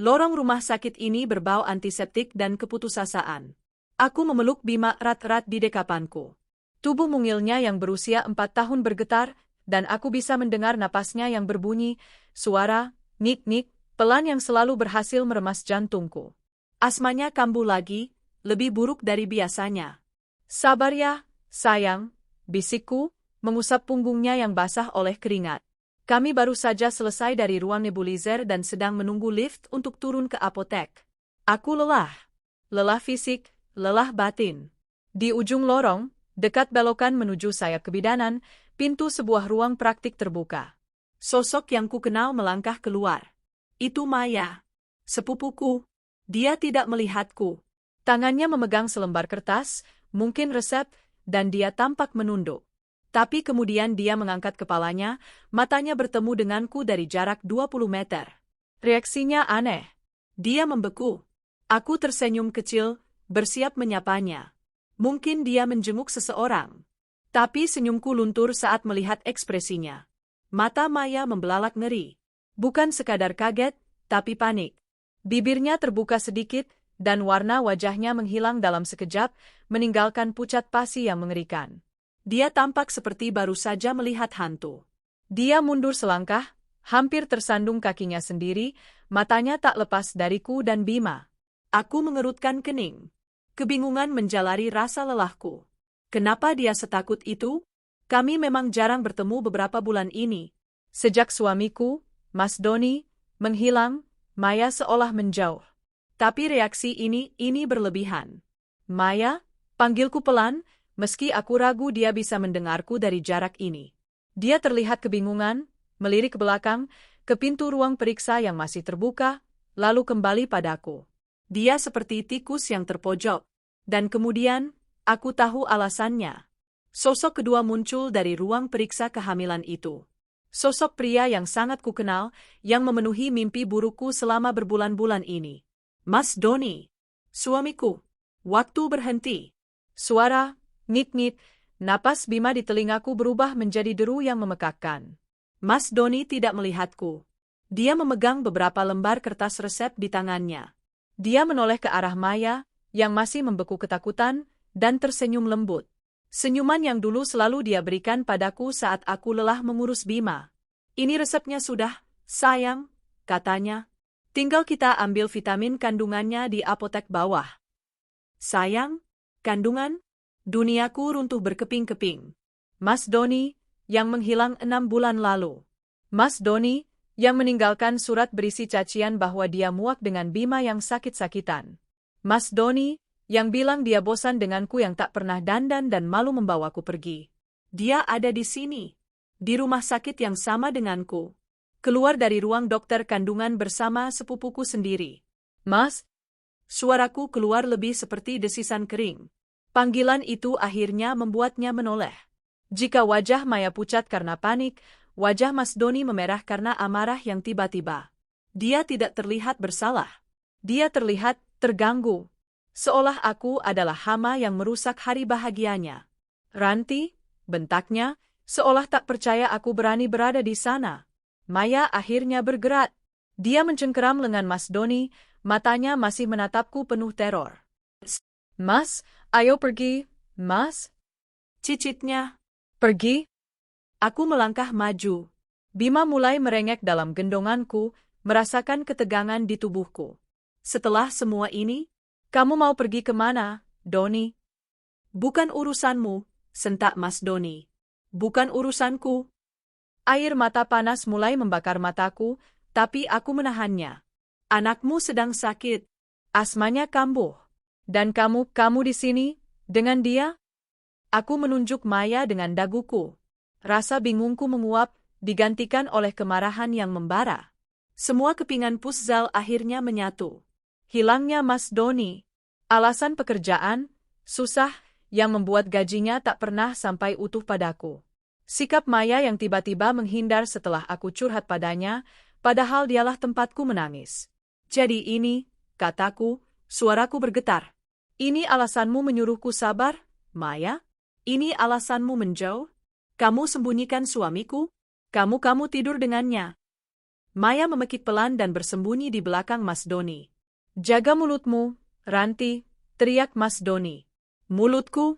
Lorong rumah sakit ini berbau antiseptik dan keputusasaan. Aku memeluk Bima erat-erat di dekapanku. Tubuh mungilnya yang berusia 4 tahun bergetar, dan aku bisa mendengar napasnya yang berbunyi, suara, nik-nik, pelan yang selalu berhasil meremas jantungku. Asmanya kambuh lagi, lebih buruk dari biasanya. Sabar ya, sayang, bisikku, mengusap punggungnya yang basah oleh keringat. Kami baru saja selesai dari ruang nebulizer dan sedang menunggu lift untuk turun ke apotek. Aku lelah. Lelah fisik, lelah batin. Di ujung lorong, dekat belokan menuju sayap kebidanan, pintu sebuah ruang praktik terbuka. Sosok yang kukenal melangkah keluar. Itu Maya. Sepupuku. Dia tidak melihatku. Tangannya memegang selembar kertas, mungkin resep, dan dia tampak menunduk. Tapi kemudian dia mengangkat kepalanya, matanya bertemu denganku dari jarak 20 meter. Reaksinya aneh. Dia membeku. Aku tersenyum kecil, bersiap menyapanya. Mungkin dia menjenguk seseorang. Tapi senyumku luntur saat melihat ekspresinya. Mata Maya membelalak ngeri. Bukan sekadar kaget, tapi panik. Bibirnya terbuka sedikit, dan warna wajahnya menghilang dalam sekejap, meninggalkan pucat pasi yang mengerikan. Dia tampak seperti baru saja melihat hantu. Dia mundur selangkah, hampir tersandung kakinya sendiri, matanya tak lepas dariku dan Bima. Aku mengerutkan kening. Kebingungan menjalari rasa lelahku. Kenapa dia setakut itu? Kami memang jarang bertemu beberapa bulan ini. Sejak suamiku, Mas Doni, menghilang, Maya seolah menjauh. Tapi reaksi ini berlebihan. Maya, panggilku pelan, meski aku ragu dia bisa mendengarku dari jarak ini. Dia terlihat kebingungan, melirik ke belakang, ke pintu ruang periksa yang masih terbuka, lalu kembali padaku. Dia seperti tikus yang terpojok. Dan kemudian, aku tahu alasannya. Sosok kedua muncul dari ruang periksa kehamilan itu. Sosok pria yang sangat kukenal, yang memenuhi mimpi burukku selama berbulan-bulan ini. Mas Doni. Suamiku. Waktu berhenti. Suara, ngik-ngik, napas Bima di telingaku berubah menjadi deru yang memekakkan. Mas Doni tidak melihatku. Dia memegang beberapa lembar kertas resep di tangannya. Dia menoleh ke arah Maya, yang masih membeku ketakutan, dan tersenyum lembut. Senyuman yang dulu selalu dia berikan padaku saat aku lelah mengurus Bima. Ini resepnya sudah, sayang, katanya. Tinggal kita ambil vitamin kandungannya di apotek bawah. Sayang, kandungan? Duniaku runtuh berkeping-keping. Mas Doni, yang menghilang 6 bulan lalu. Mas Doni, yang meninggalkan surat berisi cacian bahwa dia muak dengan Bima yang sakit-sakitan. Mas Doni, yang bilang dia bosan denganku yang tak pernah dandan dan malu membawaku pergi. Dia ada di sini, di rumah sakit yang sama denganku. Keluar dari ruang dokter kandungan bersama sepupuku sendiri. Mas, suaraku keluar lebih seperti desisan kering. Panggilan itu akhirnya membuatnya menoleh. Jika wajah Maya pucat karena panik, wajah Mas Doni memerah karena amarah yang tiba-tiba. Dia tidak terlihat bersalah. Dia terlihat terganggu. Seolah aku adalah hama yang merusak hari bahagianya. Ranti, bentaknya, seolah tak percaya aku berani berada di sana. Maya akhirnya bergerak. Dia mencengkeram lengan Mas Doni, matanya masih menatapku penuh teror. Mas, ayo pergi, Mas. Cicitnya. Pergi? Aku melangkah maju. Bima mulai merengek dalam gendonganku, merasakan ketegangan di tubuhku. Setelah semua ini, kamu mau pergi kemana, Doni? Bukan urusanmu, sentak Mas Doni. Bukan urusanku. Air mata panas mulai membakar mataku, tapi aku menahannya. Anakmu sedang sakit. Asmanya kambuh. Dan kamu di sini, dengan dia? Aku menunjuk Maya dengan daguku. Rasa bingungku menguap, digantikan oleh kemarahan yang membara. Semua kepingan Puzzle akhirnya menyatu. Hilangnya Mas Doni. Alasan pekerjaan, susah, yang membuat gajinya tak pernah sampai utuh padaku. Sikap Maya yang tiba-tiba menghindar setelah aku curhat padanya, padahal dialah tempatku menangis. Jadi ini, kataku, suaraku bergetar. Ini alasanmu menyuruhku sabar, Maya? Ini alasanmu menjauh? Kamu sembunyikan suamiku? Kamu tidur dengannya? Maya memekik pelan dan bersembunyi di belakang Mas Doni. Jaga mulutmu, Ranti, teriak Mas Doni. Mulutku?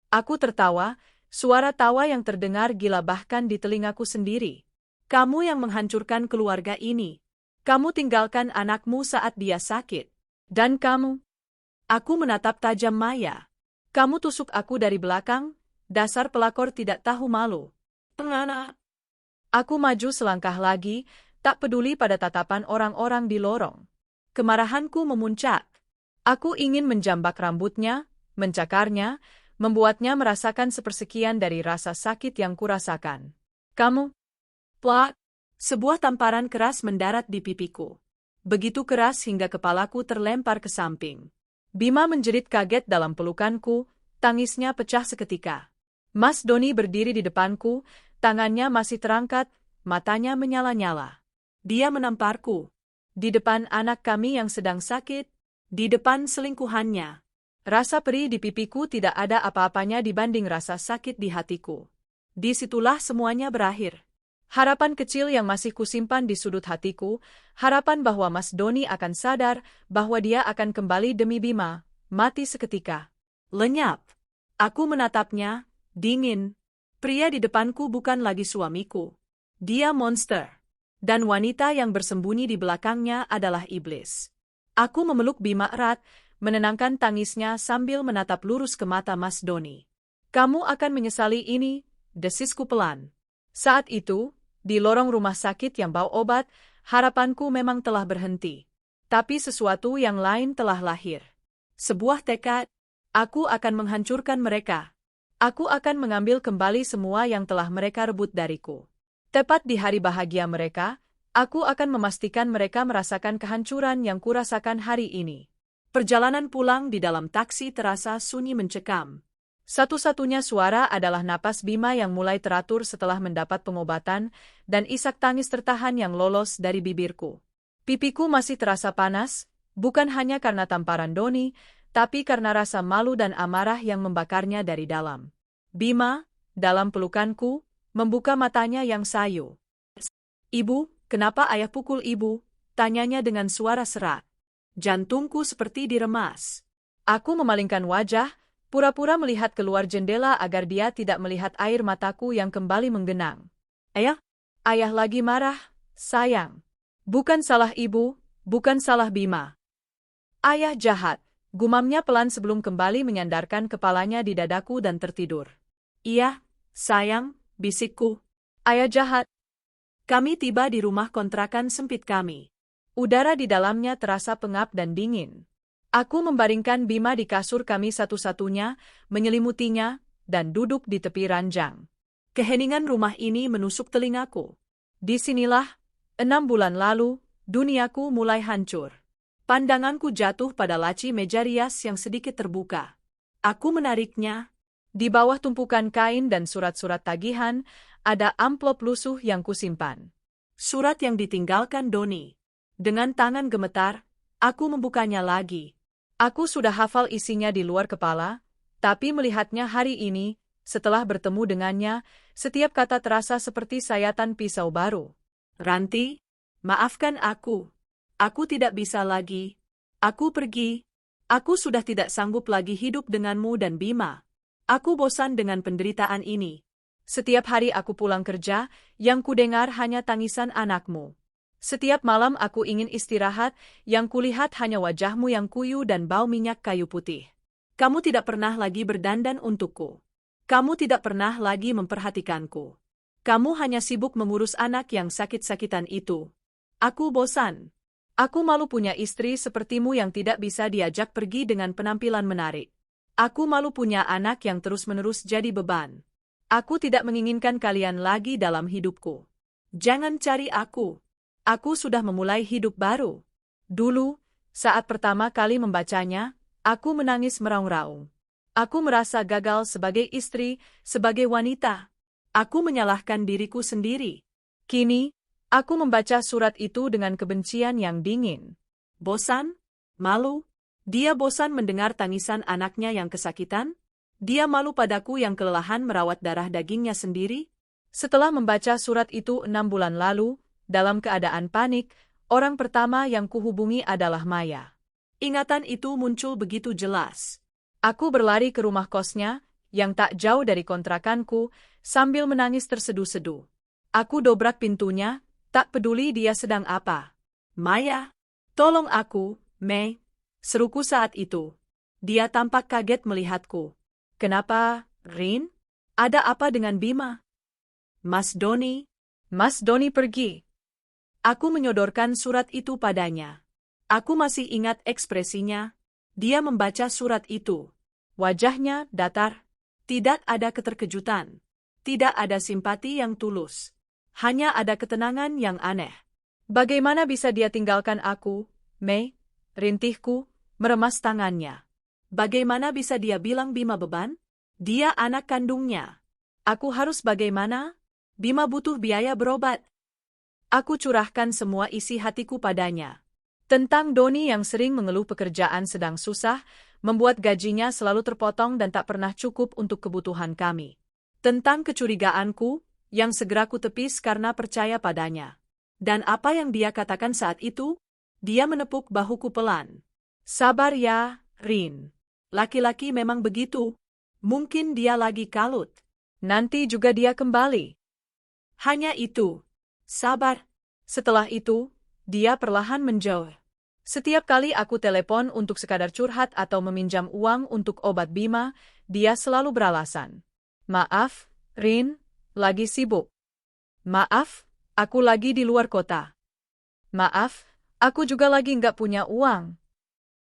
Aku tertawa, suara tawa yang terdengar gila bahkan di telingaku sendiri. Kamu yang menghancurkan keluarga ini. Kamu tinggalkan anakmu saat dia sakit. Dan kamu? Aku menatap tajam Maya. Kamu tusuk aku dari belakang, dasar pelakor tidak tahu malu. Tengana. Aku maju selangkah lagi, tak peduli pada tatapan orang-orang di lorong. Kemarahanku memuncak. Aku ingin menjambak rambutnya, mencakarnya, membuatnya merasakan sepersekian dari rasa sakit yang kurasakan. Kamu? Plak! Sebuah tamparan keras mendarat di pipiku. Begitu keras hingga kepalaku terlempar ke samping. Bima menjerit kaget dalam pelukanku, tangisnya pecah seketika. Mas Doni berdiri di depanku, tangannya masih terangkat, matanya menyala-nyala. Dia menamparku. Di depan anak kami yang sedang sakit, di depan selingkuhannya. Rasa perih di pipiku tidak ada apa-apanya dibanding rasa sakit di hatiku. Disitulah semuanya berakhir. Harapan kecil yang masih kusimpan di sudut hatiku, harapan bahwa Mas Doni akan sadar bahwa dia akan kembali demi Bima, mati seketika. Lenyap. Aku menatapnya, dingin. Pria di depanku bukan lagi suamiku. Dia monster. Dan wanita yang bersembunyi di belakangnya adalah iblis. Aku memeluk Bima erat, menenangkan tangisnya sambil menatap lurus ke mata Mas Doni. Kamu akan menyesali ini, desisku pelan. Saat itu, di lorong rumah sakit yang bau obat, harapanku memang telah berhenti. Tapi sesuatu yang lain telah lahir. Sebuah tekad, aku akan menghancurkan mereka. Aku akan mengambil kembali semua yang telah mereka rebut dariku. Tepat di hari bahagia mereka, aku akan memastikan mereka merasakan kehancuran yang kurasakan hari ini. Perjalanan pulang di dalam taksi terasa sunyi mencekam. Satu-satunya suara adalah napas Bima yang mulai teratur setelah mendapat pengobatan dan isak tangis tertahan yang lolos dari bibirku. Pipiku masih terasa panas, bukan hanya karena tamparan Doni, tapi karena rasa malu dan amarah yang membakarnya dari dalam. Bima, dalam pelukanku, membuka matanya yang sayu. Ibu, kenapa ayah pukul ibu? Tanyanya dengan suara serak. Jantungku seperti diremas. Aku memalingkan wajah, pura-pura melihat keluar jendela agar dia tidak melihat air mataku yang kembali menggenang. Ayah? Ayah lagi marah, sayang. Bukan salah ibu, bukan salah Bima. Ayah jahat, gumamnya pelan sebelum kembali menyandarkan kepalanya di dadaku dan tertidur. Iya, sayang, bisikku. Ayah jahat. Kami tiba di rumah kontrakan sempit kami. Udara di dalamnya terasa pengap dan dingin. Aku membaringkan Bima di kasur kami satu-satunya, menyelimutinya, dan duduk di tepi ranjang. Keheningan rumah ini menusuk telingaku. Disinilah, 6 bulan lalu, duniaku mulai hancur. Pandanganku jatuh pada laci meja rias yang sedikit terbuka. Aku menariknya. Di bawah tumpukan kain dan surat-surat tagihan, ada amplop lusuh yang kusimpan. Surat yang ditinggalkan Doni. Dengan tangan gemetar, aku membukanya lagi. Aku sudah hafal isinya di luar kepala, tapi melihatnya hari ini, setelah bertemu dengannya, setiap kata terasa seperti sayatan pisau baru. Ranti, maafkan aku. Aku tidak bisa lagi. Aku pergi. Aku sudah tidak sanggup lagi hidup denganmu dan Bima. Aku bosan dengan penderitaan ini. Setiap hari aku pulang kerja, yang kudengar hanya tangisan anakmu. Setiap malam aku ingin istirahat, yang kulihat hanya wajahmu yang kuyu dan bau minyak kayu putih. Kamu tidak pernah lagi berdandan untukku. Kamu tidak pernah lagi memperhatikanku. Kamu hanya sibuk mengurus anak yang sakit-sakitan itu. Aku bosan. Aku malu punya istri sepertimu yang tidak bisa diajak pergi dengan penampilan menarik. Aku malu punya anak yang terus-menerus jadi beban. Aku tidak menginginkan kalian lagi dalam hidupku. Jangan cari aku. Aku sudah memulai hidup baru. Dulu, saat pertama kali membacanya, aku menangis meraung-raung. Aku merasa gagal sebagai istri, sebagai wanita. Aku menyalahkan diriku sendiri. Kini, aku membaca surat itu dengan kebencian yang dingin. Bosan? Malu? Dia bosan mendengar tangisan anaknya yang kesakitan? Dia malu padaku yang kelelahan merawat darah dagingnya sendiri? Setelah membaca surat itu 6 bulan lalu, Dalam keadaan panik, orang pertama yang kuhubungi adalah Maya. Ingatan itu muncul begitu jelas. Aku berlari ke rumah kosnya, yang tak jauh dari kontrakanku, sambil menangis terseduh-seduh. Aku dobrak pintunya, tak peduli dia sedang apa. Maya, tolong aku, Mei, seruku saat itu. Dia tampak kaget melihatku. Kenapa, Rin? Ada apa dengan Bima? Mas Doni pergi. Aku menyodorkan surat itu padanya. Aku masih ingat ekspresinya. Dia membaca surat itu. Wajahnya datar. Tidak ada keterkejutan. Tidak ada simpati yang tulus. Hanya ada ketenangan yang aneh. Bagaimana bisa dia tinggalkan aku, Mei? Rintihku, meremas tangannya. Bagaimana bisa dia bilang Bima beban? Dia anak kandungnya. Aku harus bagaimana? Bima butuh biaya berobat. Aku curahkan semua isi hatiku padanya. Tentang Doni yang sering mengeluh pekerjaan sedang susah, membuat gajinya selalu terpotong dan tak pernah cukup untuk kebutuhan kami. Tentang kecurigaanku, yang segera kutepis karena percaya padanya. Dan apa yang dia katakan saat itu? Dia menepuk bahuku pelan. Sabar ya, Rin. Laki-laki memang begitu. Mungkin dia lagi kalut. Nanti juga dia kembali. Hanya itu. Sabar. Setelah itu, dia perlahan menjauh. Setiap kali aku telepon untuk sekadar curhat atau meminjam uang untuk obat Bima, dia selalu beralasan. Maaf, Rin, lagi sibuk. Maaf, aku lagi di luar kota. Maaf, aku juga lagi nggak punya uang.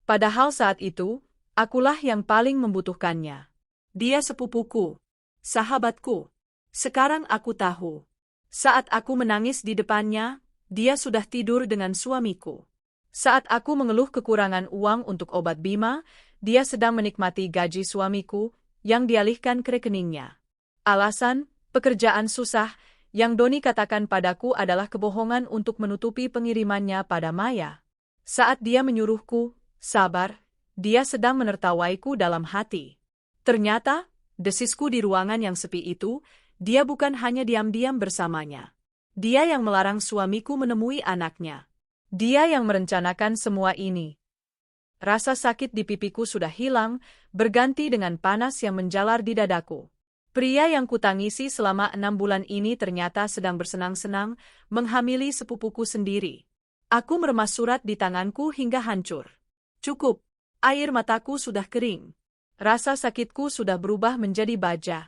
Padahal saat itu, akulah yang paling membutuhkannya. Dia sepupuku, sahabatku. Sekarang aku tahu. Saat aku menangis di depannya, dia sudah tidur dengan suamiku. Saat aku mengeluh kekurangan uang untuk obat Bima, dia sedang menikmati gaji suamiku yang dialihkan ke rekeningnya. Alasan, pekerjaan susah, yang Doni katakan padaku adalah kebohongan untuk menutupi pengirimannya pada Maya. Saat dia menyuruhku, sabar, dia sedang menertawaiku dalam hati. Ternyata, desisku di ruangan yang sepi itu, dia bukan hanya diam-diam bersamanya. Dia yang melarang suamiku menemui anaknya. Dia yang merencanakan semua ini. Rasa sakit di pipiku sudah hilang, berganti dengan panas yang menjalar di dadaku. Pria yang kutangisi selama 6 bulan ini ternyata sedang bersenang-senang, menghamili sepupuku sendiri. Aku meremas surat di tanganku hingga hancur. Cukup, air mataku sudah kering. Rasa sakitku sudah berubah menjadi baja.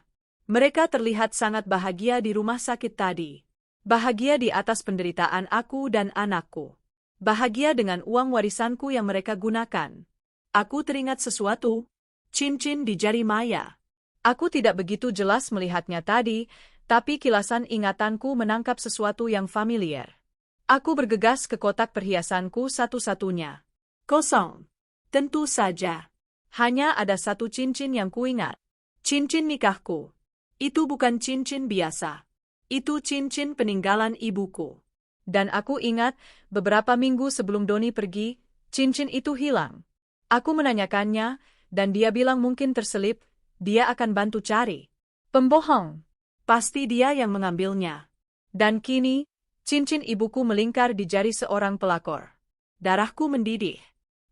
Mereka terlihat sangat bahagia di rumah sakit tadi. Bahagia di atas penderitaan aku dan anakku. Bahagia dengan uang warisanku yang mereka gunakan. Aku teringat sesuatu. Cincin di jari Maya. Aku tidak begitu jelas melihatnya tadi, tapi kilasan ingatanku menangkap sesuatu yang familiar. Aku bergegas ke kotak perhiasanku satu-satunya. Kosong. Tentu saja. Hanya ada satu cincin yang kuingat. Cincin nikahku. Itu bukan cincin biasa. Itu cincin peninggalan ibuku. Dan aku ingat, beberapa minggu sebelum Doni pergi, cincin itu hilang. Aku menanyakannya, dan dia bilang mungkin terselip, dia akan bantu cari. Pembohong. Pasti dia yang mengambilnya. Dan kini, cincin ibuku melingkar di jari seorang pelakor. Darahku mendidih.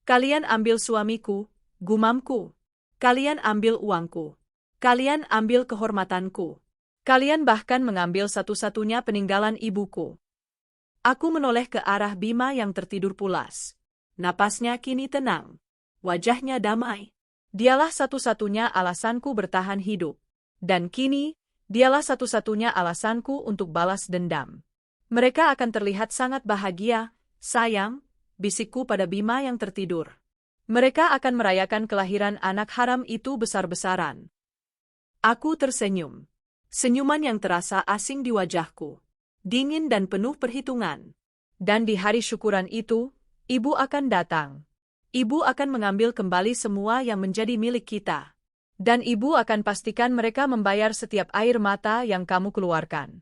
Kalian ambil suamiku, gumamku. Kalian ambil uangku. Kalian ambil kehormatanku. Kalian bahkan mengambil satu-satunya peninggalan ibuku. Aku menoleh ke arah Bima yang tertidur pulas. Napasnya kini tenang. Wajahnya damai. Dialah satu-satunya alasanku bertahan hidup. Dan kini, dialah satu-satunya alasanku untuk balas dendam. Mereka akan terlihat sangat bahagia, sayang, bisikku pada Bima yang tertidur. Mereka akan merayakan kelahiran anak haram itu besar-besaran. Aku tersenyum. Senyuman yang terasa asing di wajahku. Dingin dan penuh perhitungan. Dan di hari syukuran itu, ibu akan datang. Ibu akan mengambil kembali semua yang menjadi milik kita. Dan ibu akan pastikan mereka membayar setiap air mata yang kamu keluarkan.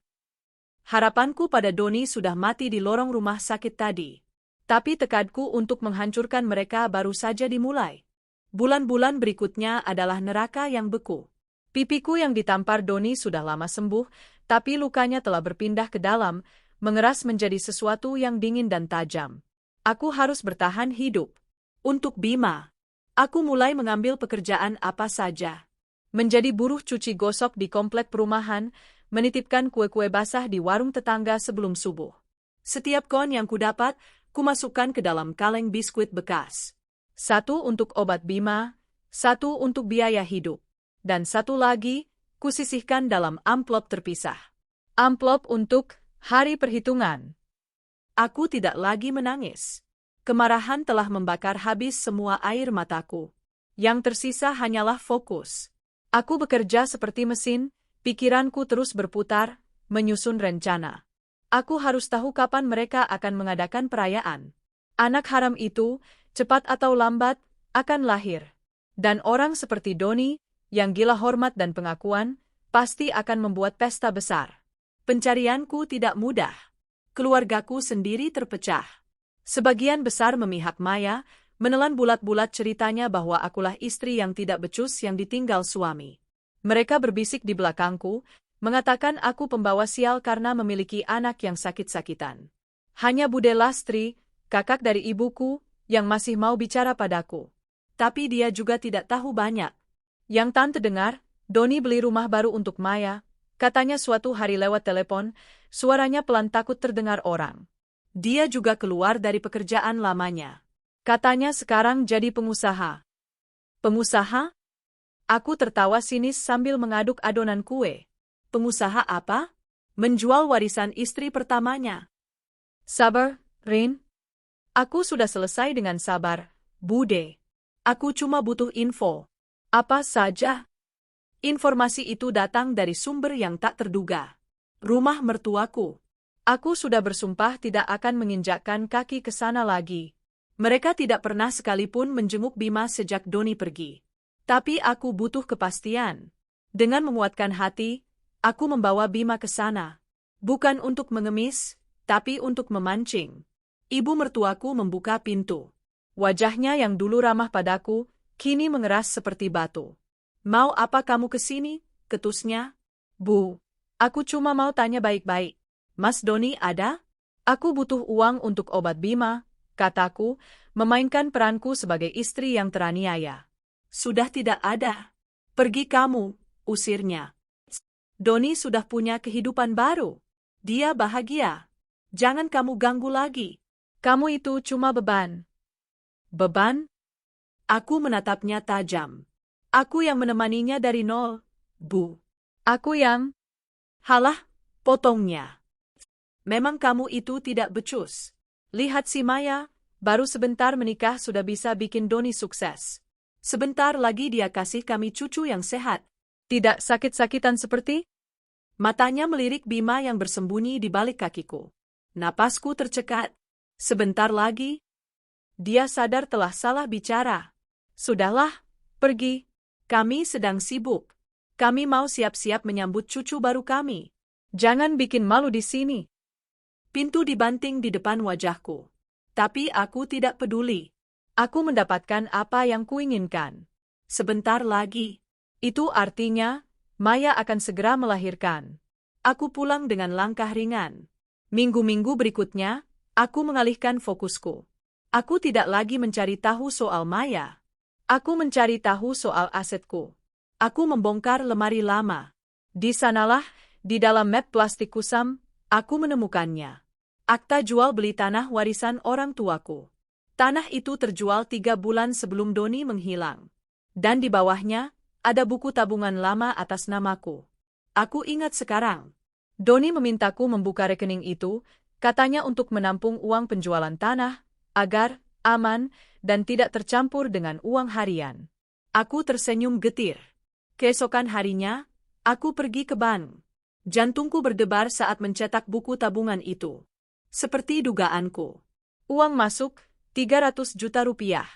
Harapanku pada Doni sudah mati di lorong rumah sakit tadi. Tapi tekadku untuk menghancurkan mereka baru saja dimulai. Bulan-bulan berikutnya adalah neraka yang beku. Pipiku yang ditampar Doni sudah lama sembuh, tapi lukanya telah berpindah ke dalam, mengeras menjadi sesuatu yang dingin dan tajam. Aku harus bertahan hidup. Untuk Bima, aku mulai mengambil pekerjaan apa saja. Menjadi buruh cuci gosok di komplek perumahan, menitipkan kue-kue basah di warung tetangga sebelum subuh. Setiap koin yang kudapat, kumasukkan ke dalam kaleng biskuit bekas. 1 untuk obat Bima, 1 untuk biaya hidup, dan 1 lagi, kusisihkan dalam amplop terpisah. Amplop untuk hari perhitungan. Aku tidak lagi menangis. Kemarahan telah membakar habis semua air mataku. Yang tersisa hanyalah fokus. Aku bekerja seperti mesin, pikiranku terus berputar, menyusun rencana. Aku harus tahu kapan mereka akan mengadakan perayaan. Anak haram itu, cepat atau lambat, akan lahir. Dan orang seperti Doni, yang gila hormat dan pengakuan, pasti akan membuat pesta besar. Pencarianku tidak mudah. Keluargaku sendiri terpecah. Sebagian besar memihak Maya, menelan bulat-bulat ceritanya bahwa akulah istri yang tidak becus yang ditinggal suami. Mereka berbisik di belakangku, mengatakan aku pembawa sial karena memiliki anak yang sakit-sakitan. Hanya Bude Lastri, kakak dari ibuku, yang masih mau bicara padaku. Tapi dia juga tidak tahu banyak. Yang tante dengar, Doni beli rumah baru untuk Maya, katanya suatu hari lewat telepon, suaranya pelan takut terdengar orang. Dia juga keluar dari pekerjaan lamanya. Katanya sekarang jadi pengusaha. Pengusaha? Aku tertawa sinis sambil mengaduk adonan kue. Pengusaha apa? Menjual warisan istri pertamanya. Sabar, Rin. Aku sudah selesai dengan sabar, Bude. Aku cuma butuh info. Apa saja? Informasi itu datang dari sumber yang tak terduga. Rumah mertuaku. Aku sudah bersumpah tidak akan menginjakkan kaki ke sana lagi. Mereka tidak pernah sekalipun menjenguk Bima sejak Doni pergi. Tapi aku butuh kepastian. Dengan menguatkan hati, aku membawa Bima ke sana. Bukan untuk mengemis, tapi untuk memancing. Ibu mertuaku membuka pintu. Wajahnya yang dulu ramah padaku, kini mengeras seperti batu. Mau apa kamu ke sini? Ketusnya. Bu, aku cuma mau tanya baik-baik. Mas Doni ada? Aku butuh uang untuk obat Bima, kataku, memainkan peranku sebagai istri yang teraniaya. Sudah tidak ada. Pergi kamu, usirnya. Doni sudah punya kehidupan baru. Dia bahagia. Jangan kamu ganggu lagi. Kamu itu cuma beban. Beban? Aku menatapnya tajam. Aku yang menemaninya dari nol, Bu. Aku yang... Halah, potongnya. Memang kamu itu tidak becus. Lihat si Maya, baru sebentar menikah sudah bisa bikin Doni sukses. Sebentar lagi dia kasih kami cucu yang sehat. Tidak sakit-sakitan seperti? Matanya melirik Bima yang bersembunyi di balik kakiku. Napasku tercekat. Sebentar lagi. Dia sadar telah salah bicara. Sudahlah, pergi. Kami sedang sibuk. Kami mau siap-siap menyambut cucu baru kami. Jangan bikin malu di sini. Pintu dibanting di depan wajahku. Tapi aku tidak peduli. Aku mendapatkan apa yang kuinginkan. Sebentar lagi. Itu artinya, Maya akan segera melahirkan. Aku pulang dengan langkah ringan. Minggu-minggu berikutnya, aku mengalihkan fokusku. Aku tidak lagi mencari tahu soal Maya. Aku mencari tahu soal asetku. Aku membongkar lemari lama. Di sanalah, di dalam map plastik kusam, aku menemukannya. Akta jual beli tanah warisan orang tuaku. Tanah itu terjual 3 bulan sebelum Doni menghilang. Dan di bawahnya, ada buku tabungan lama atas namaku. Aku ingat sekarang. Doni memintaku membuka rekening itu, katanya untuk menampung uang penjualan tanah, agar aman dan tidak tercampur dengan uang harian. Aku tersenyum getir. Keesokan harinya, aku pergi ke bank. Jantungku berdebar saat mencetak buku tabungan itu. Seperti dugaanku. Uang masuk, 300 juta rupiah.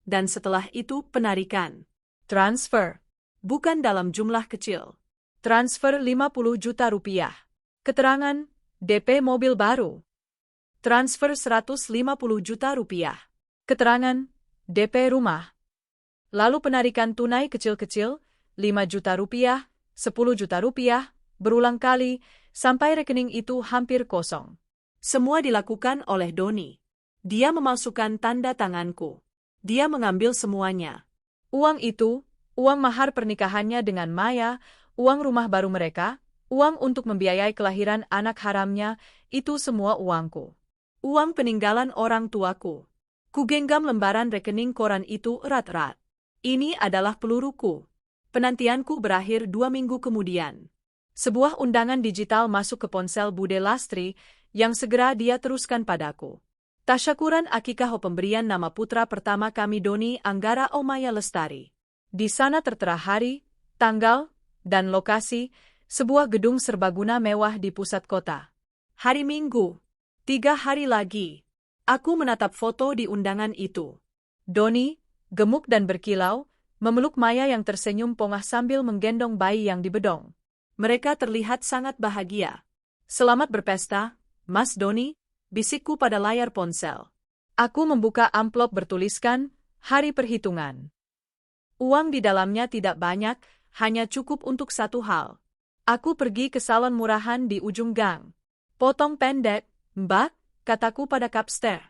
Dan setelah itu penarikan. Transfer. Bukan dalam jumlah kecil. Transfer 50 juta rupiah. Keterangan, DP mobil baru. Transfer 150 juta rupiah. Keterangan, DP rumah. Lalu penarikan tunai kecil-kecil, 5 juta rupiah, 10 juta rupiah, berulang kali, sampai rekening itu hampir kosong. Semua dilakukan oleh Doni. Dia memalsukan tanda tanganku. Dia mengambil semuanya. Uang itu, uang mahar pernikahannya dengan Maya, uang rumah baru mereka, uang untuk membiayai kelahiran anak haramnya, itu semua uangku. Uang peninggalan orang tuaku. Kugenggam lembaran rekening koran itu erat-erat. Ini adalah peluruku. Penantianku berakhir 2 minggu kemudian. Sebuah undangan digital masuk ke ponsel Bude Lastri, yang segera dia teruskan padaku. Tasyakuran akikah pemberian nama putra pertama kami Doni Anggara Omaya Lestari. Di sana tertera hari, tanggal, dan lokasi, sebuah gedung serbaguna mewah di pusat kota. Hari Minggu. 3 hari lagi. Aku menatap foto di undangan itu. Doni, gemuk dan berkilau, memeluk Maya yang tersenyum pongah sambil menggendong bayi yang dibedong. Mereka terlihat sangat bahagia. Selamat berpesta, Mas Doni, bisikku pada layar ponsel. Aku membuka amplop bertuliskan, hari perhitungan. Uang di dalamnya tidak banyak, hanya cukup untuk satu hal. Aku pergi ke salon murahan di ujung gang. Potong pendek, Mbak, kataku pada kapster.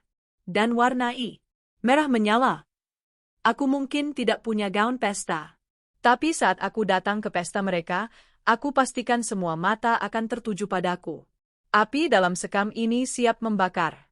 Dan warnai. Merah menyala. Aku mungkin tidak punya gaun pesta. Tapi saat aku datang ke pesta mereka, aku pastikan semua mata akan tertuju padaku. Api dalam sekam ini siap membakar.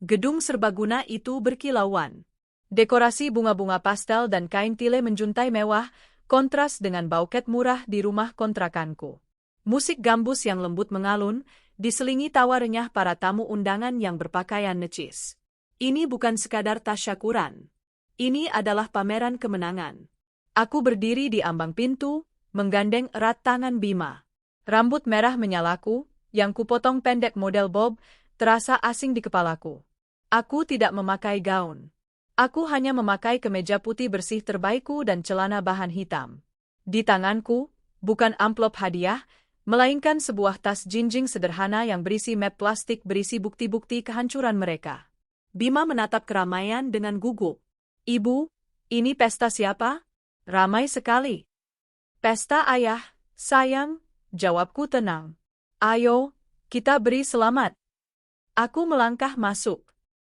Gedung serbaguna itu berkilauan. Dekorasi bunga-bunga pastel dan kain tile menjuntai mewah, kontras dengan bauket murah di rumah kontrakanku. Musik gambus yang lembut mengalun, diselingi tawa renyah para tamu undangan yang berpakaian necis. Ini bukan sekadar tasyakuran. Ini adalah pameran kemenangan. Aku berdiri di ambang pintu, menggandeng erat tangan Bima. Rambut merah menyalaku, yang kupotong pendek model bob, terasa asing di kepalaku. Aku tidak memakai gaun. Aku hanya memakai kemeja putih bersih terbaikku dan celana bahan hitam. Di tanganku, bukan amplop hadiah, melainkan sebuah tas jinjing sederhana yang berisi map plastik berisi bukti-bukti kehancuran mereka. Bima menatap keramaian dengan gugup. Ibu, ini pesta siapa? Ramai sekali. Pesta ayah, sayang, jawabku tenang. Ayo, kita beri selamat. Aku melangkah masuk.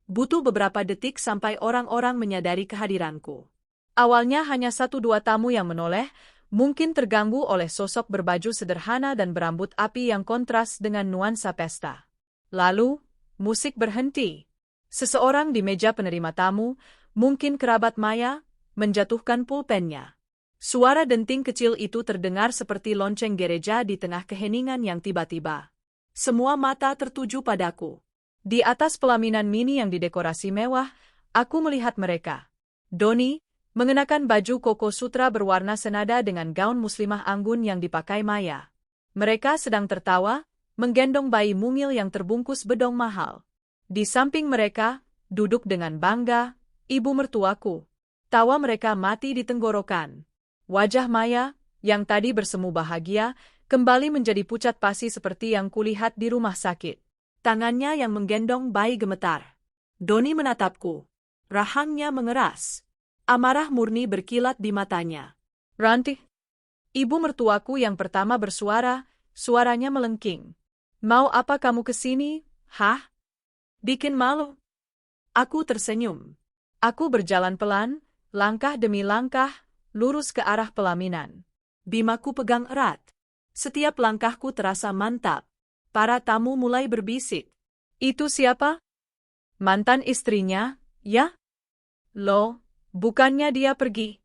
Butuh beberapa detik sampai orang-orang menyadari kehadiranku. Awalnya hanya 1-2 tamu yang menoleh, mungkin terganggu oleh sosok berbaju sederhana dan berambut api yang kontras dengan nuansa pesta. Lalu, musik berhenti. Seseorang di meja penerima tamu, mungkin kerabat Maya, menjatuhkan pulpennya. Suara denting kecil itu terdengar seperti lonceng gereja di tengah keheningan yang tiba-tiba. Semua mata tertuju padaku. Di atas pelaminan mini yang didekorasi mewah, aku melihat mereka. Doni, mengenakan baju koko sutra berwarna senada dengan gaun muslimah anggun yang dipakai Maya. Mereka sedang tertawa, menggendong bayi mungil yang terbungkus bedong mahal. Di samping mereka, duduk dengan bangga, ibu mertuaku. Tawa mereka mati di tenggorokan. Wajah Maya, yang tadi bersemu bahagia, kembali menjadi pucat pasi seperti yang kulihat di rumah sakit. Tangannya yang menggendong bayi gemetar. Doni menatapku. Rahangnya mengeras. Amarah murni berkilat di matanya. Ranti. Ibu mertuaku yang pertama bersuara, suaranya melengking. Mau apa kamu kesini, hah? Bikin malu. Aku tersenyum. Aku berjalan pelan, langkah demi langkah, lurus ke arah pelaminan. Bimaku pegang erat. Setiap langkahku terasa mantap. Para tamu mulai berbisik. Itu siapa? Mantan istrinya, ya? Loh, bukannya dia pergi.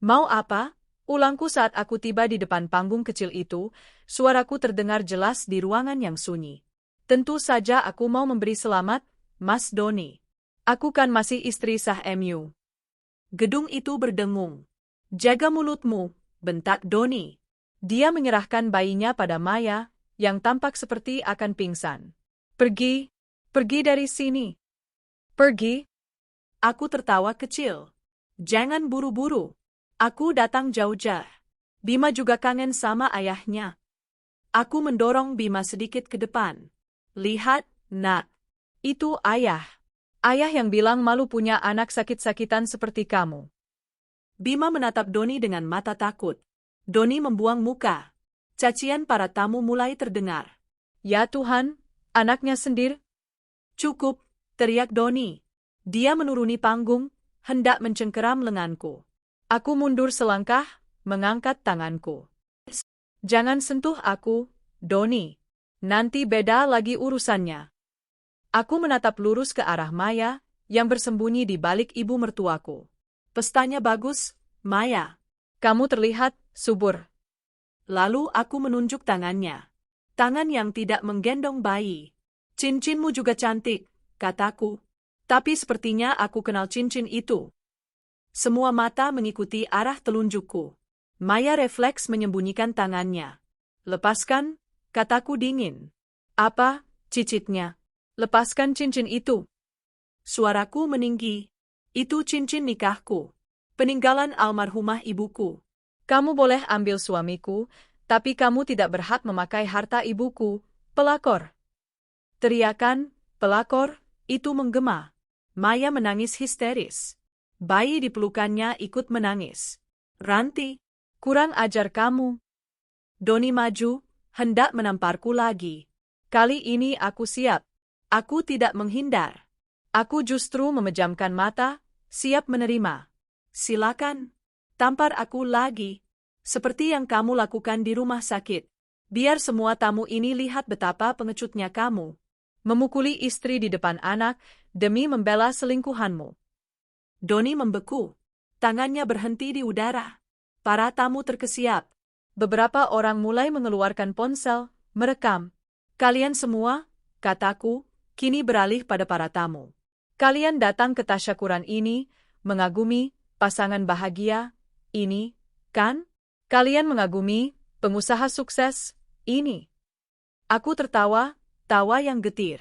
Mau apa? Ulangku saat aku tiba di depan panggung kecil itu, suaraku terdengar jelas di ruangan yang sunyi. Tentu saja aku mau memberi selamat, Mas Doni. Aku kan masih istri sah MU. Gedung itu berdengung. Jaga mulutmu, bentak Doni. Dia menyerahkan bayinya pada Maya, yang tampak seperti akan pingsan. Pergi, pergi dari sini. Pergi? Aku tertawa kecil. Jangan buru-buru. Aku datang jauh-jauh. Bima juga kangen sama ayahnya. Aku mendorong Bima sedikit ke depan. Lihat, nak. Itu ayah. Ayah yang bilang malu punya anak sakit-sakitan seperti kamu. Bima menatap Doni dengan mata takut. Doni membuang muka. Cacian para tamu mulai terdengar. Ya Tuhan, anaknya sendiri. Cukup, teriak Doni. Dia menuruni panggung, hendak mencengkeram lenganku. Aku mundur selangkah, mengangkat tanganku. Jangan sentuh aku, Doni. Nanti beda lagi urusannya. Aku menatap lurus ke arah Maya, yang bersembunyi di balik ibu mertuaku. Pestanya bagus, Maya. Kamu terlihat subur. Lalu aku menunjuk tangannya. Tangan yang tidak menggendong bayi. Cincinmu juga cantik, kataku. Tapi sepertinya aku kenal cincin itu. Semua mata mengikuti arah telunjukku. Maya refleks menyembunyikan tangannya. Lepaskan, kataku dingin. Apa, cicitnya? Lepaskan cincin itu. Suaraku meninggi. Itu cincin nikahku. Peninggalan almarhumah ibuku. Kamu boleh ambil suamiku, tapi kamu tidak berhak memakai harta ibuku, pelakor. Teriakan, pelakor, itu menggema. Maya menangis histeris. Bayi di pelukannya ikut menangis. Ranti, kurang ajar kamu. Doni maju, hendak menamparku lagi. Kali ini aku siap. Aku tidak menghindar. Aku justru memejamkan mata, siap menerima. Silakan, tampar aku lagi. Seperti yang kamu lakukan di rumah sakit. Biar semua tamu ini lihat betapa pengecutnya kamu. Memukuli istri di depan anak, demi membela selingkuhanmu. Doni membeku. Tangannya berhenti di udara. Para tamu terkesiap. Beberapa orang mulai mengeluarkan ponsel, merekam. Kalian semua, kataku, kini beralih pada para tamu. Kalian datang ke tasyakuran ini, mengagumi pasangan bahagia, ini, kan? Kalian mengagumi pengusaha sukses, ini. Aku tertawa, tawa yang getir.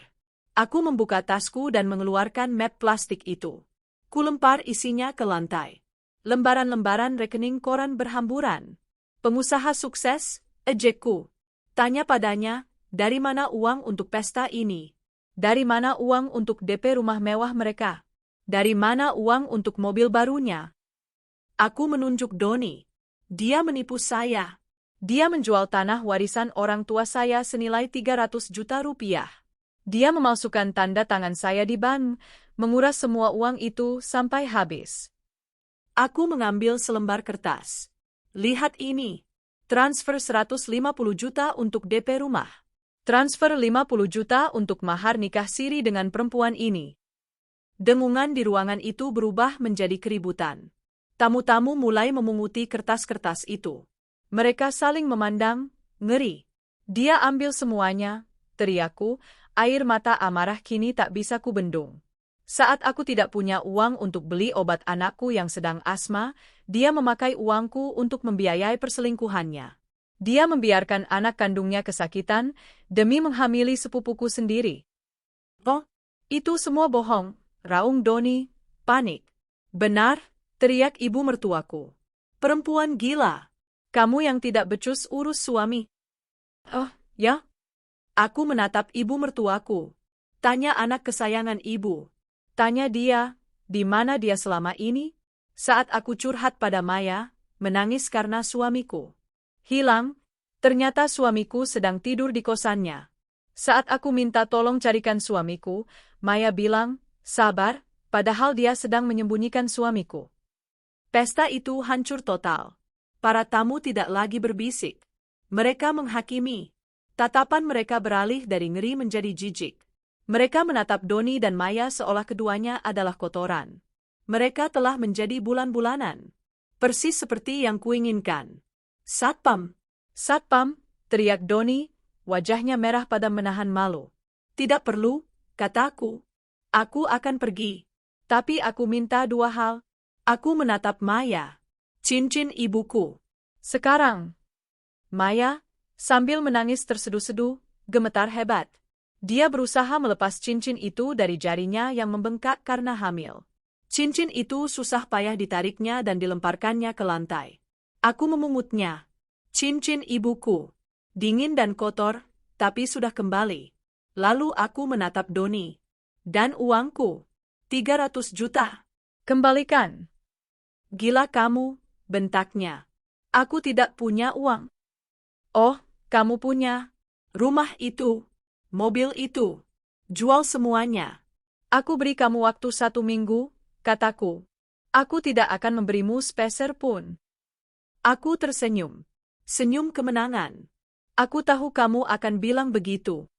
Aku membuka tasku dan mengeluarkan map plastik itu. Kulempar isinya ke lantai. Lembaran-lembaran rekening koran berhamburan. Pengusaha sukses, ejekku. Tanya padanya, dari mana uang untuk pesta ini? Dari mana uang untuk DP rumah mewah mereka? Dari mana uang untuk mobil barunya? Aku menunjuk Doni. Dia menipu saya. Dia menjual tanah warisan orang tua saya senilai 300 juta rupiah. Dia memalsukan tanda tangan saya di bank, menguras semua uang itu sampai habis. Aku mengambil selembar kertas. Lihat ini. Transfer 150 juta untuk DP rumah. Transfer 50 juta untuk mahar nikah siri dengan perempuan ini. Dengungan di ruangan itu berubah menjadi keributan. Tamu-tamu mulai memunguti kertas-kertas itu. Mereka saling memandang, ngeri. Dia ambil semuanya, teriakku, air mata amarah kini tak bisa kubendung. Saat aku tidak punya uang untuk beli obat anakku yang sedang asma, dia memakai uangku untuk membiayai perselingkuhannya. Dia membiarkan anak kandungnya kesakitan demi menghamili sepupuku sendiri. Oh, itu semua bohong, raung Doni, panik. Benar, teriak ibu mertuaku. Perempuan gila. Kamu yang tidak becus urus suami. Oh, ya? Aku menatap ibu mertuaku. Tanya anak kesayangan ibu. Tanya dia, di mana dia selama ini? Saat aku curhat pada Maya, menangis karena suamiku hilang, ternyata suamiku sedang tidur di kosannya. Saat aku minta tolong carikan suamiku, Maya bilang, sabar, padahal dia sedang menyembunyikan suamiku. Pesta itu hancur total. Para tamu tidak lagi berbisik. Mereka menghakimi. Tatapan mereka beralih dari ngeri menjadi jijik. Mereka menatap Doni dan Maya seolah keduanya adalah kotoran. Mereka telah menjadi bulan-bulanan. Persis seperti yang kuinginkan. Satpam! Satpam! Teriak Doni, wajahnya merah pada menahan malu. Tidak perlu, kataku. Aku akan pergi. Tapi aku minta dua hal. Aku menatap Maya. Cincin ibuku. Sekarang. Maya, sambil menangis terseduh-seduh, gemetar hebat. Dia berusaha melepas cincin itu dari jarinya yang membengkak karena hamil. Cincin itu susah payah ditariknya dan dilemparkannya ke lantai. Aku memungutnya. Cincin ibuku. Dingin dan kotor, tapi sudah kembali. Lalu aku menatap Doni. Dan uangku. 300 juta. Kembalikan. Gila kamu, bentaknya. Aku tidak punya uang. Oh, kamu punya. Rumah itu. Mobil itu. Jual semuanya. Aku beri kamu waktu 1 minggu, kataku. Aku tidak akan memberimu sepeser pun. Aku tersenyum. Senyum kemenangan. Aku tahu kamu akan bilang begitu.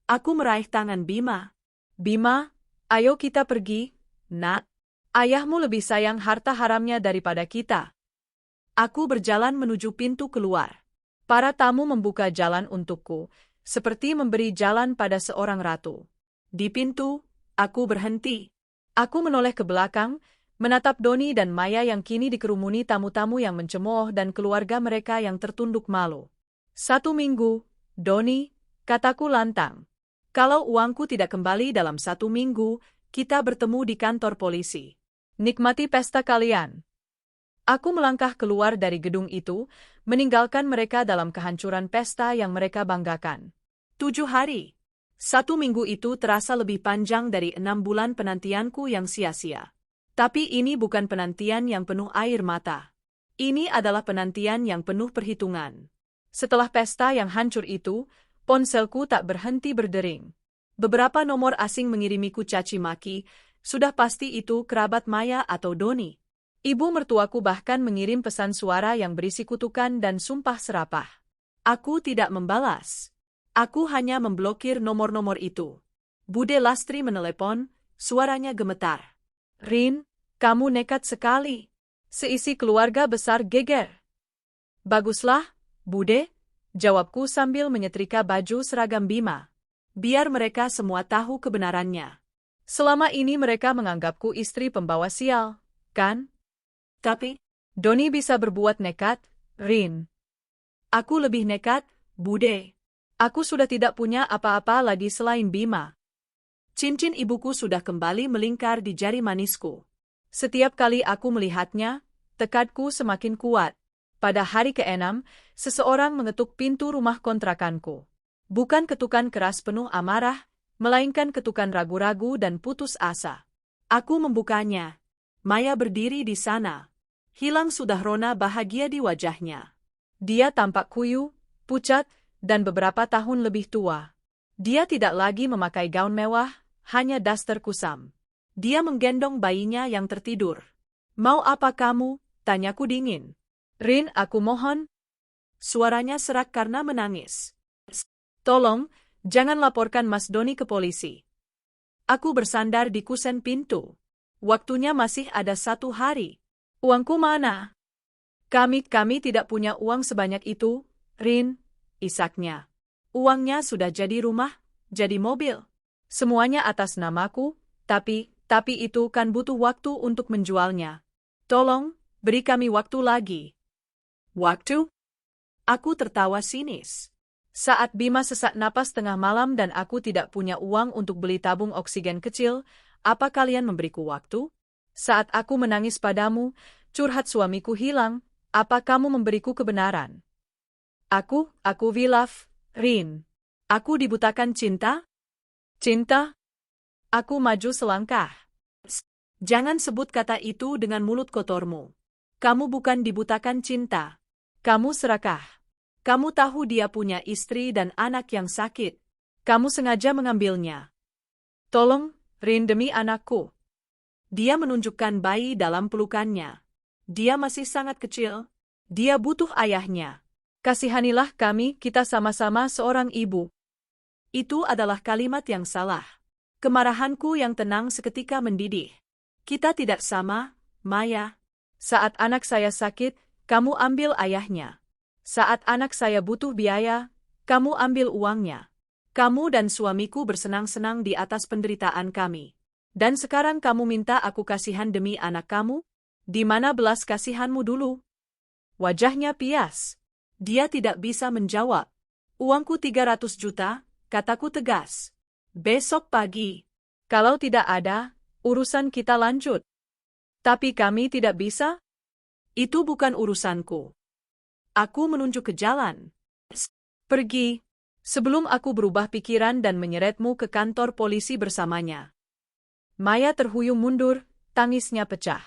Aku meraih tangan Bima. Bima, ayo kita pergi, nak. Ayahmu lebih sayang harta haramnya daripada kita. Aku berjalan menuju pintu keluar. Para tamu membuka jalan untukku, seperti memberi jalan pada seorang ratu. Di pintu, aku berhenti. Aku menoleh ke belakang, menatap Doni dan Maya yang kini dikerumuni tamu-tamu yang mencemooh dan keluarga mereka yang tertunduk malu. 1 minggu, Doni, kataku lantang. Kalau uangku tidak kembali dalam 1 minggu, kita bertemu di kantor polisi. Nikmati pesta kalian. Aku melangkah keluar dari gedung itu, meninggalkan mereka dalam kehancuran pesta yang mereka banggakan. 7 hari. 1 minggu itu terasa lebih panjang dari 6 bulan penantianku yang sia-sia. Tapi ini bukan penantian yang penuh air mata. Ini adalah penantian yang penuh perhitungan. Setelah pesta yang hancur itu, ponselku tak berhenti berdering. Beberapa nomor asing mengirimiku caci maki, sudah pasti itu kerabat Maya atau Doni. Ibu mertuaku bahkan mengirim pesan suara yang berisi kutukan dan sumpah serapah. Aku tidak membalas. Aku hanya memblokir nomor-nomor itu. Bude Lastri menelepon, suaranya gemetar. Rin, kamu nekat sekali. Seisi keluarga besar geger. Baguslah, Bude, jawabku sambil menyetrika baju seragam Bima. Biar mereka semua tahu kebenarannya. Selama ini mereka menganggapku istri pembawa sial, kan? Tapi, Doni bisa berbuat nekat, Rin. Aku lebih nekat, Bude. Aku sudah tidak punya apa-apa lagi selain Bima. Cincin ibuku sudah kembali melingkar di jari manisku. Setiap kali aku melihatnya, tekadku semakin kuat. Pada hari ke-6, seseorang mengetuk pintu rumah kontrakanku. Bukan ketukan keras penuh amarah, melainkan ketukan ragu-ragu dan putus asa. Aku membukanya. Maya berdiri di sana. Hilang sudah rona bahagia di wajahnya. Dia tampak kuyu, pucat, dan beberapa tahun lebih tua. Dia tidak lagi memakai gaun mewah, hanya daster kusam. Dia menggendong bayinya yang tertidur. Mau apa kamu? Tanyaku dingin. Rin, aku mohon. Suaranya serak karena menangis. Tolong, jangan laporkan Mas Doni ke polisi. Aku bersandar di kusen pintu. Waktunya masih ada 1 hari. Uangku mana? Kami tidak punya uang sebanyak itu, Rin, isaknya. Uangnya sudah jadi rumah, jadi mobil. Semuanya atas namaku, tapi itu kan butuh waktu untuk menjualnya. Tolong, beri kami waktu lagi. Waktu? Aku tertawa sinis. Saat Bima sesak napas tengah malam dan aku tidak punya uang untuk beli tabung oksigen kecil, apa kalian memberiku waktu? Saat aku menangis padamu, curhat suamiku hilang, apa kamu memberiku kebenaran? Aku wilaf, Rin. Aku dibutakan cinta? Cinta? Aku maju selangkah. Jangan sebut kata itu dengan mulut kotormu. Kamu bukan dibutakan cinta. Kamu serakah. Kamu tahu dia punya istri dan anak yang sakit. Kamu sengaja mengambilnya. Tolong, Rin, demi anakku. Dia menunjukkan bayi dalam pelukannya. Dia masih sangat kecil. Dia butuh ayahnya. Kasihanilah kami, kita sama-sama seorang ibu. Itu adalah kalimat yang salah. Kemarahanku yang tenang seketika mendidih. Kita tidak sama, Maya. Saat anak saya sakit, kamu ambil ayahnya. Saat anak saya butuh biaya, kamu ambil uangnya. Kamu dan suamiku bersenang-senang di atas penderitaan kami. Dan sekarang kamu minta aku kasihan demi anak kamu? Di mana belas kasihanmu dulu? Wajahnya pias. Dia tidak bisa menjawab. Uangku 300 juta, kataku tegas. Besok pagi. Kalau tidak ada, urusan kita lanjut. Tapi kami tidak bisa? Itu bukan urusanku. Aku menunjuk ke jalan. Pergi, sebelum aku berubah pikiran dan menyeretmu ke kantor polisi bersamanya. Maya terhuyung mundur, tangisnya pecah.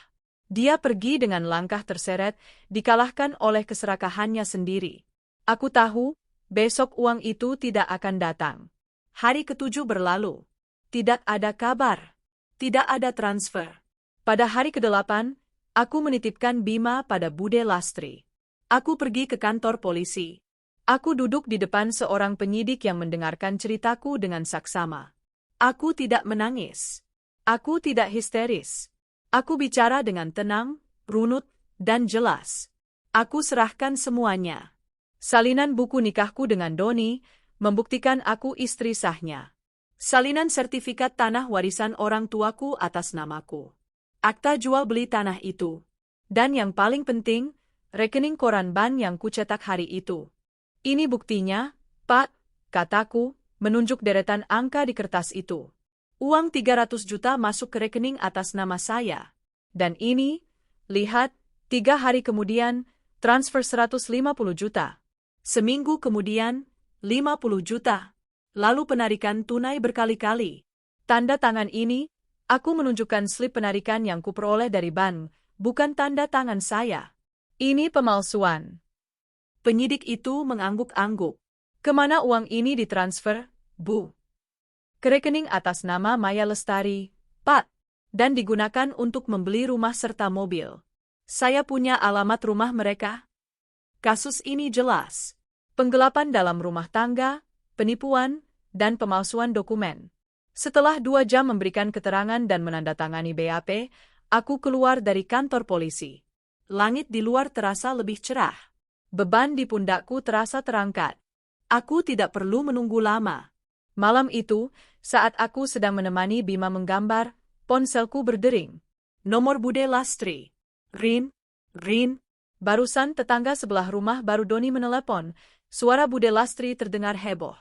Dia pergi dengan langkah terseret, dikalahkan oleh keserakahannya sendiri. Aku tahu, besok uang itu tidak akan datang. Hari ke-7 berlalu. tidak ada kabar. Tidak ada transfer. Pada hari ke-8, aku menitipkan Bima pada Bude Lastri. Aku pergi ke kantor polisi. Aku duduk di depan seorang penyidik yang mendengarkan ceritaku dengan saksama. Aku tidak menangis. Aku tidak histeris. Aku bicara dengan tenang, runut, dan jelas. Aku serahkan semuanya. Salinan buku nikahku dengan Doni membuktikan aku istri sahnya. Salinan sertifikat tanah warisan orang tuaku atas namaku. Akta jual beli tanah itu. Dan yang paling penting, rekening koran ban yang kucetak hari itu. Ini buktinya, Pak, kataku, menunjuk deretan angka di kertas itu. Uang 300 juta masuk ke rekening atas nama saya. Dan ini, lihat, 3 hari kemudian, transfer 150 juta. Seminggu kemudian, 50 juta. Lalu penarikan tunai berkali-kali. Tanda tangan ini, aku menunjukkan slip penarikan yang kuperoleh dari bank, bukan tanda tangan saya. Ini pemalsuan. Penyidik itu mengangguk-angguk. Kemana uang ini ditransfer, Bu? Ke rekening atas nama Maya Lestari, Pak, dan digunakan untuk membeli rumah serta mobil. Saya punya alamat rumah mereka. Kasus ini jelas. Penggelapan dalam rumah tangga, penipuan, dan pemalsuan dokumen. Setelah 2 jam memberikan keterangan dan menandatangani BAP, aku keluar dari kantor polisi. Langit di luar terasa lebih cerah. Beban di pundakku terasa terangkat. Aku tidak perlu menunggu lama. Malam itu, saat aku sedang menemani Bima menggambar, ponselku berdering. Nomor Bude Lastri. Rin. Barusan tetangga sebelah rumah baru Doni menelepon. Suara Bude Lastri terdengar heboh.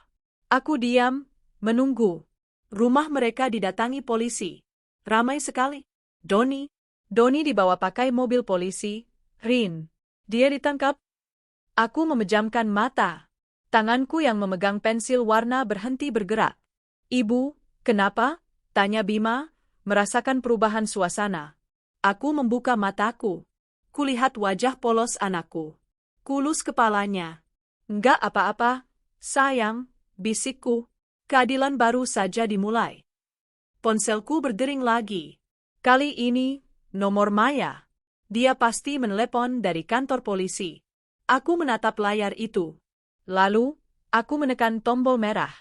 Aku diam, menunggu. Rumah mereka didatangi polisi. Ramai sekali. Doni dibawa pakai mobil polisi. Rin. Dia ditangkap. Aku memejamkan mata. Tanganku yang memegang pensil warna berhenti bergerak. Ibu, kenapa? Tanya Bima, merasakan perubahan suasana. Aku membuka mataku. Kulihat wajah polos anakku. Kulus kepalanya. Enggak apa-apa, sayang, bisikku. Keadilan baru saja dimulai. Ponselku berdering lagi. Kali ini, nomor Maya. Dia pasti menelepon dari kantor polisi. Aku menatap layar itu. Lalu, aku menekan tombol merah.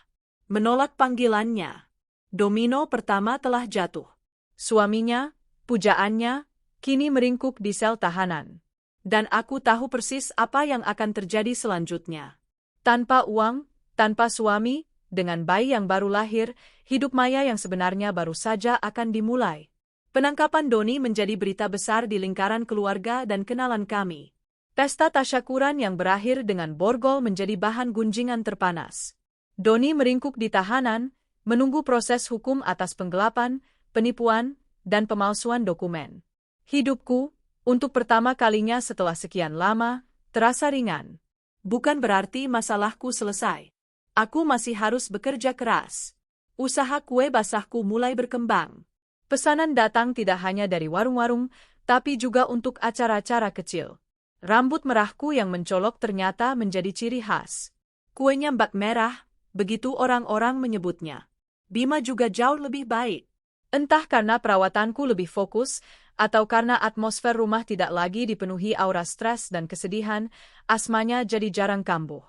Menolak panggilannya. Domino pertama telah jatuh. Suaminya, pujaannya, kini meringkuk di sel tahanan. Dan aku tahu persis apa yang akan terjadi selanjutnya. Tanpa uang, tanpa suami, dengan bayi yang baru lahir, hidup Maya yang sebenarnya baru saja akan dimulai. Penangkapan Doni menjadi berita besar di lingkaran keluarga dan kenalan kami. Pesta tasyakuran yang berakhir dengan borgol menjadi bahan gunjingan terpanas. Doni meringkuk di tahanan, menunggu proses hukum atas penggelapan, penipuan, dan pemalsuan dokumen. Hidupku, untuk pertama kalinya setelah sekian lama, terasa ringan. Bukan berarti masalahku selesai. Aku masih harus bekerja keras. Usaha kue basahku mulai berkembang. Pesanan datang tidak hanya dari warung-warung, tapi juga untuk acara-acara kecil. Rambut merahku yang mencolok ternyata menjadi ciri khas. Kuenya Mbak Merah, begitu orang-orang menyebutnya. Bima juga jauh lebih baik. Entah karena perawatanku lebih fokus, atau karena atmosfer rumah tidak lagi dipenuhi aura stres dan kesedihan, asmanya jadi jarang kambuh.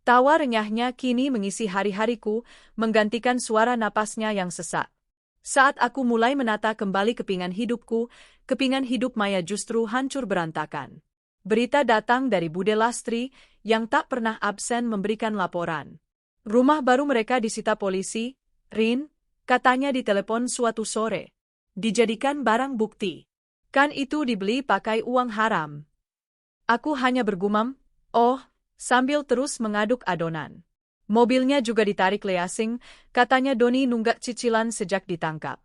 Tawa renyahnya kini mengisi hari-hariku, menggantikan suara napasnya yang sesak. Saat aku mulai menata kembali kepingan hidupku, kepingan hidup Maya justru hancur berantakan. Berita datang dari Bude Lastri yang tak pernah absen memberikan laporan. Rumah baru mereka disita polisi, Rin, katanya di telepon suatu sore. Dijadikan barang bukti. Kan itu dibeli pakai uang haram. Aku hanya bergumam, oh, sambil terus mengaduk adonan. Mobilnya juga ditarik leasing, katanya Doni nunggak cicilan sejak ditangkap.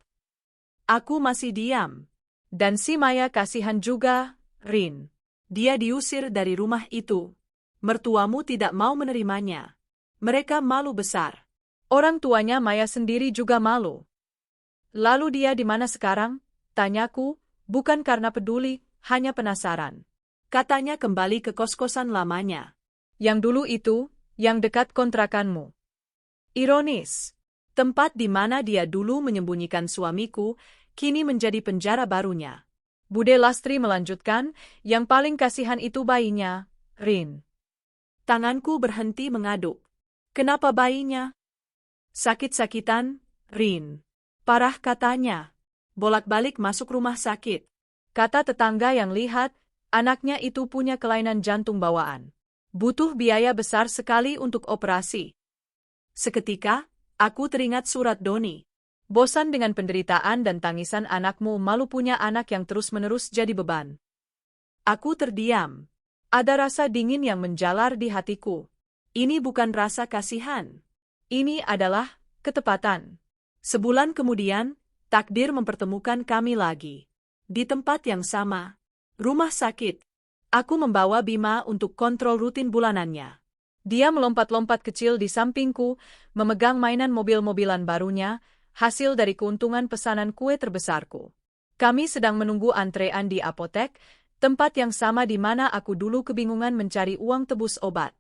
Aku masih diam. Dan si Maya kasihan juga, Rin. Dia diusir dari rumah itu. Mertuamu tidak mau menerimanya. Mereka malu besar. Orang tuanya Maya sendiri juga malu. Lalu dia di mana sekarang? Tanyaku, bukan karena peduli, hanya penasaran. Katanya kembali ke kos-kosan lamanya. Yang dulu itu, yang dekat kontrakanmu. Ironis. Tempat di mana dia dulu menyembunyikan suamiku, kini menjadi penjara barunya. Bude Lastri melanjutkan, yang paling kasihan itu bayinya, Rin. Tanganku berhenti mengaduk. Kenapa bayinya? Sakit-sakitan, Rin. Parah katanya. Bolak-balik masuk rumah sakit. Kata tetangga yang lihat, anaknya itu punya kelainan jantung bawaan. Butuh biaya besar sekali untuk operasi. Seketika, aku teringat surat Doni. Bosan dengan penderitaan dan tangisan anakmu, malu punya anak yang terus-menerus jadi beban. Aku terdiam. Ada rasa dingin yang menjalar di hatiku. Ini bukan rasa kasihan. Ini adalah ketepatan. Sebulan kemudian, takdir mempertemukan kami lagi. Di tempat yang sama, rumah sakit. Aku membawa Bima untuk kontrol rutin bulanannya. Dia melompat-lompat kecil di sampingku, memegang mainan mobil-mobilan barunya, hasil dari keuntungan pesanan kue terbesarku. Kami sedang menunggu antrean di apotek, tempat yang sama di mana aku dulu kebingungan mencari uang tebus obat.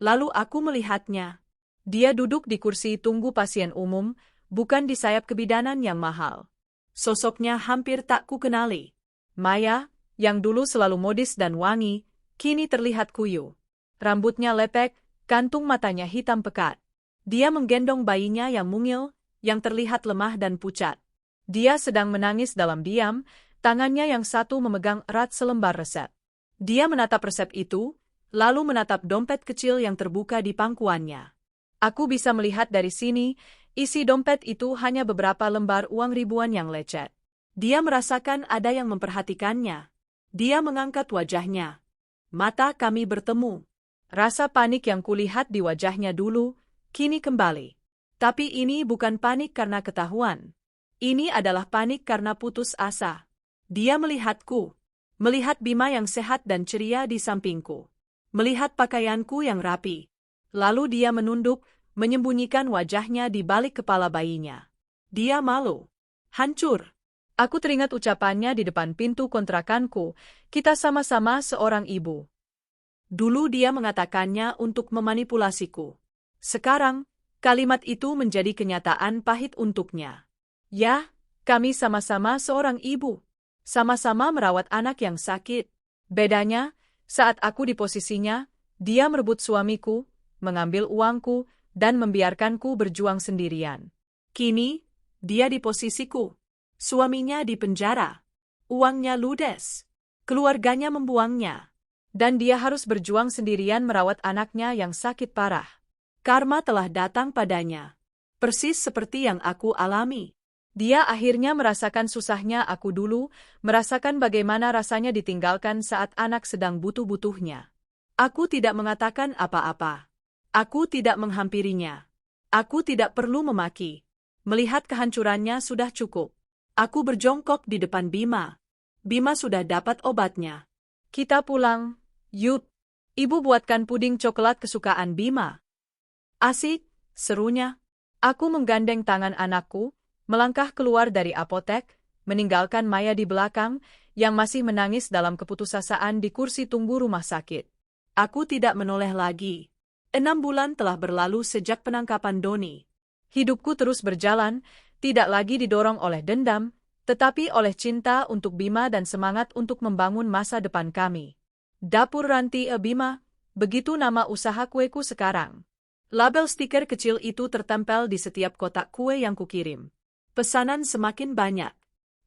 Lalu aku melihatnya. Dia duduk di kursi tunggu pasien umum, bukan di sayap kebidanan yang mahal. Sosoknya hampir tak kukenali. Maya, yang dulu selalu modis dan wangi, kini terlihat kuyu. Rambutnya lepek, kantung matanya hitam pekat. Dia menggendong bayinya yang mungil, yang terlihat lemah dan pucat. Dia sedang menangis dalam diam, tangannya yang satu memegang erat selembar resep. Dia menatap resep itu, lalu menatap dompet kecil yang terbuka di pangkuannya. Aku bisa melihat dari sini, isi dompet itu hanya beberapa lembar uang ribuan yang lecet. Dia merasakan ada yang memperhatikannya. Dia mengangkat wajahnya. Mata kami bertemu. Rasa panik yang kulihat di wajahnya dulu, kini kembali. Tapi ini bukan panik karena ketahuan. Ini adalah panik karena putus asa. Dia melihatku. Melihat Bima yang sehat dan ceria di sampingku. Melihat pakaianku yang rapi. Lalu dia menunduk, menyembunyikan wajahnya di balik kepala bayinya. Dia malu. Hancur. Aku teringat ucapannya di depan pintu kontrakanku, kita sama-sama seorang ibu. Dulu dia mengatakannya untuk memanipulasiku. Sekarang, kalimat itu menjadi kenyataan pahit untuknya. Ya, kami sama-sama seorang ibu. Sama-sama merawat anak yang sakit. Bedanya, saat aku di posisinya, dia merebut suamiku, mengambil uangku, dan membiarkanku berjuang sendirian. Kini, dia di posisiku. Suaminya di penjara. Uangnya ludes. Keluarganya membuangnya. Dan dia harus berjuang sendirian merawat anaknya yang sakit parah. Karma telah datang padanya. Persis seperti yang aku alami. Dia akhirnya merasakan susahnya aku dulu, merasakan bagaimana rasanya ditinggalkan saat anak sedang butuh-butuhnya. Aku tidak mengatakan apa-apa. Aku tidak menghampirinya. Aku tidak perlu memaki. Melihat kehancurannya sudah cukup. Aku berjongkok di depan Bima. Bima sudah dapat obatnya. Kita pulang, yuk. Ibu buatkan puding coklat kesukaan Bima. Asik, serunya. Aku menggandeng tangan anakku, melangkah keluar dari apotek, meninggalkan Maya di belakang, yang masih menangis dalam keputusasaan di kursi tunggu rumah sakit. Aku tidak menoleh lagi. 6 bulan telah berlalu sejak penangkapan Doni. Hidupku terus berjalan, tidak lagi didorong oleh dendam, tetapi oleh cinta untuk Bima dan semangat untuk membangun masa depan kami. Dapur Ranti Bima, begitu nama usaha kueku sekarang. Label stiker kecil itu tertempel di setiap kotak kue yang kukirim. Pesanan semakin banyak.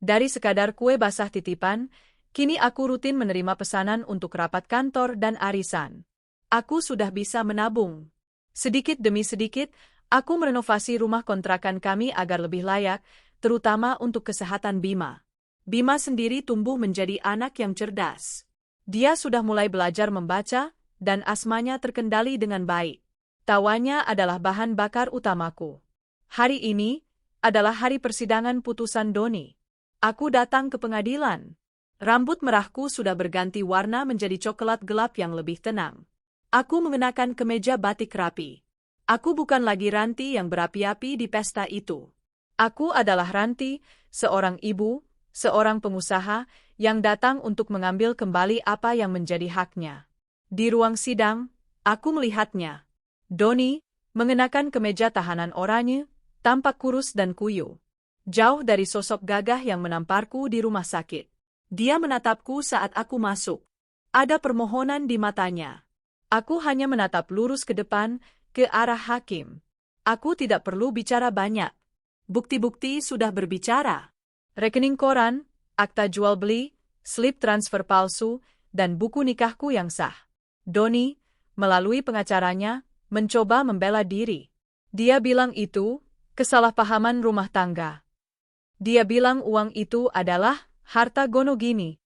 Dari sekadar kue basah titipan, kini aku rutin menerima pesanan untuk rapat kantor dan arisan. Aku sudah bisa menabung. Sedikit demi sedikit, aku merenovasi rumah kontrakan kami agar lebih layak, terutama untuk kesehatan Bima. Bima sendiri tumbuh menjadi anak yang cerdas. Dia sudah mulai belajar membaca, dan asmanya terkendali dengan baik. Tawanya adalah bahan bakar utamaku. Hari ini adalah hari persidangan putusan Doni. Aku datang ke pengadilan. Rambut merahku sudah berganti warna menjadi coklat gelap yang lebih tenang. Aku mengenakan kemeja batik rapi. Aku bukan lagi Ranti yang berapi-api di pesta itu. Aku adalah Ranti, seorang ibu, seorang pengusaha, yang datang untuk mengambil kembali apa yang menjadi haknya. Di ruang sidang, aku melihatnya. Doni, mengenakan kemeja tahanan oranye, tampak kurus dan kuyu. Jauh dari sosok gagah yang menamparku di rumah sakit. Dia menatapku saat aku masuk. Ada permohonan di matanya. Aku hanya menatap lurus ke depan, ke arah hakim. Aku tidak perlu bicara banyak. Bukti-bukti sudah berbicara. Rekening koran, akta jual beli, slip transfer palsu, dan buku nikahku yang sah. Doni, melalui pengacaranya, mencoba membela diri. Dia bilang itu kesalahpahaman rumah tangga. Dia bilang uang itu adalah harta Gonogini.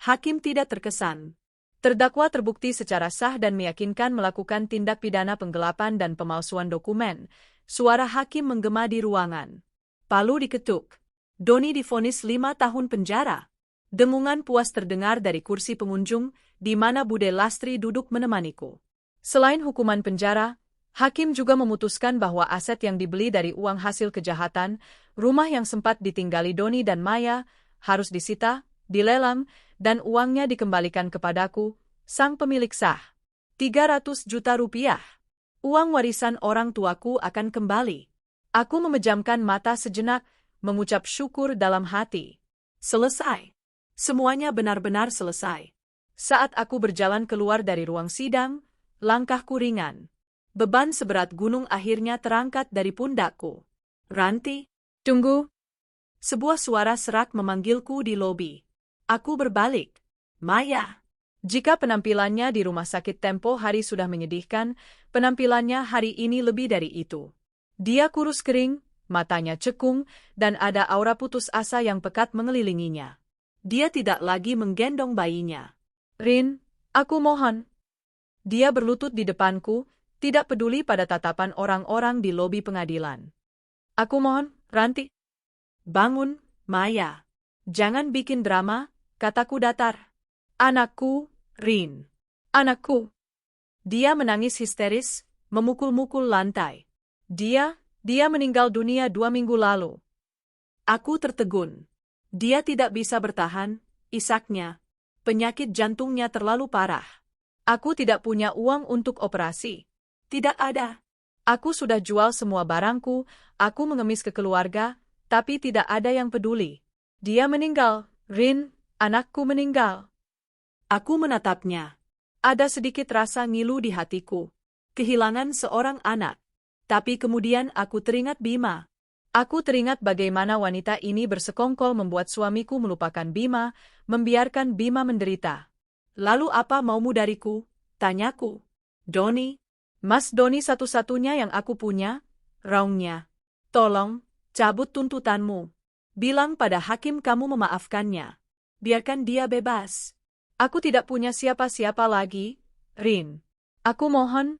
Hakim tidak terkesan. Terdakwa terbukti secara sah dan meyakinkan melakukan tindak pidana penggelapan dan pemalsuan dokumen. Suara hakim menggema di ruangan. Palu diketuk. Doni divonis 5 tahun penjara. Dengungan puas terdengar dari kursi pengunjung, di mana Bude Lastri duduk menemaniku. Selain hukuman penjara, hakim juga memutuskan bahwa aset yang dibeli dari uang hasil kejahatan, rumah yang sempat ditinggali Doni dan Maya, harus disita, dilelang, dan uangnya dikembalikan kepadaku, sang pemilik sah. 300 juta rupiah. Uang warisan orang tuaku akan kembali. Aku memejamkan mata sejenak, mengucap syukur dalam hati. Selesai. Semuanya benar-benar selesai. Saat aku berjalan keluar dari ruang sidang, langkahku ringan. Beban seberat gunung akhirnya terangkat dari pundakku. Ranti, tunggu. Sebuah suara serak memanggilku di lobi. Aku berbalik. Maya. Jika penampilannya di rumah sakit tempo hari sudah menyedihkan, penampilannya hari ini lebih dari itu. Dia kurus kering, matanya cekung, dan ada aura putus asa yang pekat mengelilinginya. Dia tidak lagi menggendong bayinya. Rin, aku mohon. Dia berlutut di depanku, tidak peduli pada tatapan orang-orang di lobi pengadilan. Aku mohon, Ranti. Bangun, Maya. Jangan bikin drama, kataku datar. Anakku, Rin. Anakku. Dia menangis histeris, memukul-mukul lantai. Dia meninggal dunia 2 minggu lalu. Aku tertegun. Dia tidak bisa bertahan, isaknya. Penyakit jantungnya terlalu parah. Aku tidak punya uang untuk operasi. Tidak ada. Aku sudah jual semua barangku, aku mengemis ke keluarga, tapi tidak ada yang peduli. Dia meninggal, Rin, anakku meninggal. Aku menatapnya. Ada sedikit rasa ngilu di hatiku. Kehilangan seorang anak. Tapi kemudian aku teringat Bima. Aku teringat bagaimana wanita ini bersekongkol membuat suamiku melupakan Bima, membiarkan Bima menderita. Lalu apa maumu dariku? Tanyaku. Doni. Mas Doni satu-satunya yang aku punya, raungnya. Tolong, cabut tuntutanmu. Bilang pada hakim kamu memaafkannya. Biarkan dia bebas. Aku tidak punya siapa-siapa lagi, Rin. Aku mohon.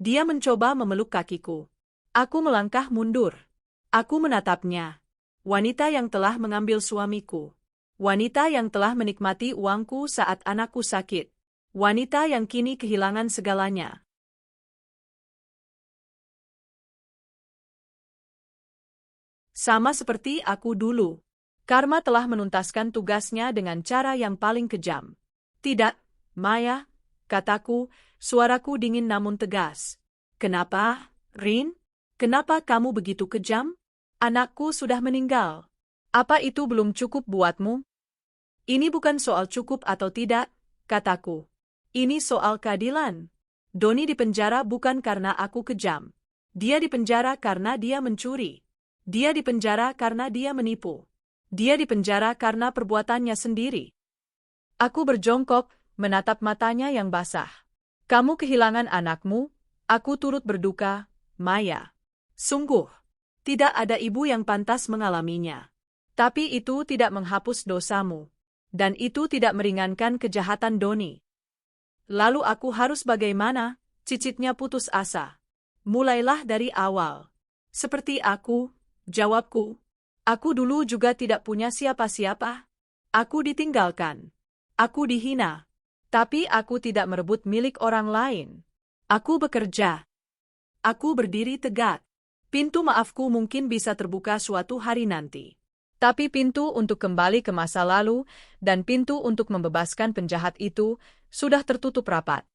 Dia mencoba memeluk kakiku. Aku melangkah mundur. Aku menatapnya. Wanita yang telah mengambil suamiku. Wanita yang telah menikmati uangku saat anakku sakit. Wanita yang kini kehilangan segalanya. Sama seperti aku dulu. Karma telah menuntaskan tugasnya dengan cara yang paling kejam. Tidak, Maya, kataku, suaraku dingin namun tegas. Kenapa, Rin? Kenapa kamu begitu kejam? Anakku sudah meninggal. Apa itu belum cukup buatmu? Ini bukan soal cukup atau tidak, kataku. Ini soal keadilan. Doni dipenjara bukan karena aku kejam. Dia dipenjara karena dia mencuri. Dia dipenjara karena dia menipu. Dia dipenjara karena perbuatannya sendiri. Aku berjongkok, menatap matanya yang basah. Kamu kehilangan anakmu, aku turut berduka, Maya. Sungguh, tidak ada ibu yang pantas mengalaminya. Tapi itu tidak menghapus dosamu. Dan itu tidak meringankan kejahatan Doni. Lalu aku harus bagaimana? Cicitnya putus asa. Mulailah dari awal. Seperti aku, jawabku. Aku dulu juga tidak punya siapa-siapa. Aku ditinggalkan. Aku dihina. Tapi aku tidak merebut milik orang lain. Aku bekerja. Aku berdiri tegak. Pintu maafku mungkin bisa terbuka suatu hari nanti. Tapi pintu untuk kembali ke masa lalu dan pintu untuk membebaskan penjahat itu sudah tertutup rapat.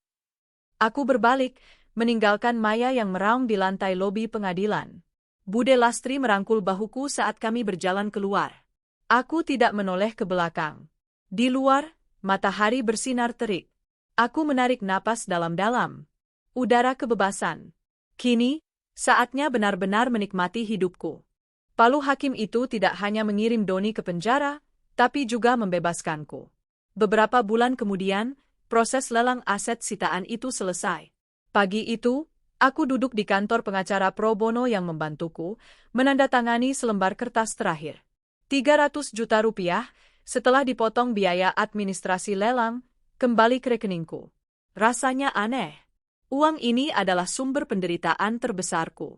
Aku berbalik, meninggalkan Maya yang meraung di lantai lobi pengadilan. Bude Lastri merangkul bahuku saat kami berjalan keluar. Aku tidak menoleh ke belakang. Di luar, matahari bersinar terik. Aku menarik napas dalam-dalam. Udara kebebasan. Kini, saatnya benar-benar menikmati hidupku. Palu hakim itu tidak hanya mengirim Doni ke penjara, tapi juga membebaskanku. Beberapa bulan kemudian, proses lelang aset sitaan itu selesai. Pagi itu, aku duduk di kantor pengacara pro bono yang membantuku, menandatangani selembar kertas terakhir. 300 juta rupiah, setelah dipotong biaya administrasi lelang, kembali ke rekeningku. Rasanya aneh. Uang ini adalah sumber penderitaan terbesarku.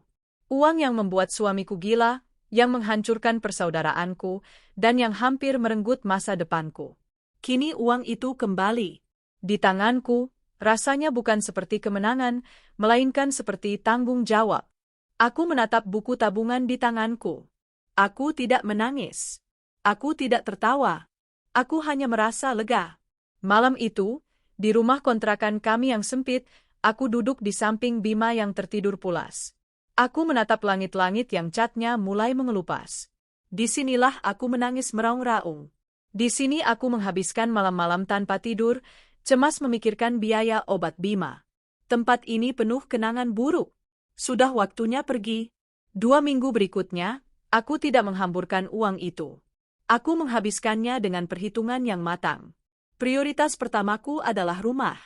Uang yang membuat suamiku gila, yang menghancurkan persaudaraanku, dan yang hampir merenggut masa depanku. Kini uang itu kembali. Di tanganku, rasanya bukan seperti kemenangan, melainkan seperti tanggung jawab. Aku menatap buku tabungan di tanganku. Aku tidak menangis. Aku tidak tertawa. Aku hanya merasa lega. Malam itu, di rumah kontrakan kami yang sempit, aku duduk di samping Bima yang tertidur pulas. Aku menatap langit-langit yang catnya mulai mengelupas. Disinilah aku menangis meraung-raung. Di sini aku menghabiskan malam-malam tanpa tidur, cemas memikirkan biaya obat Bima. Tempat ini penuh kenangan buruk. Sudah waktunya pergi. 2 minggu berikutnya, aku tidak menghamburkan uang itu. Aku menghabiskannya dengan perhitungan yang matang. Prioritas pertamaku adalah rumah.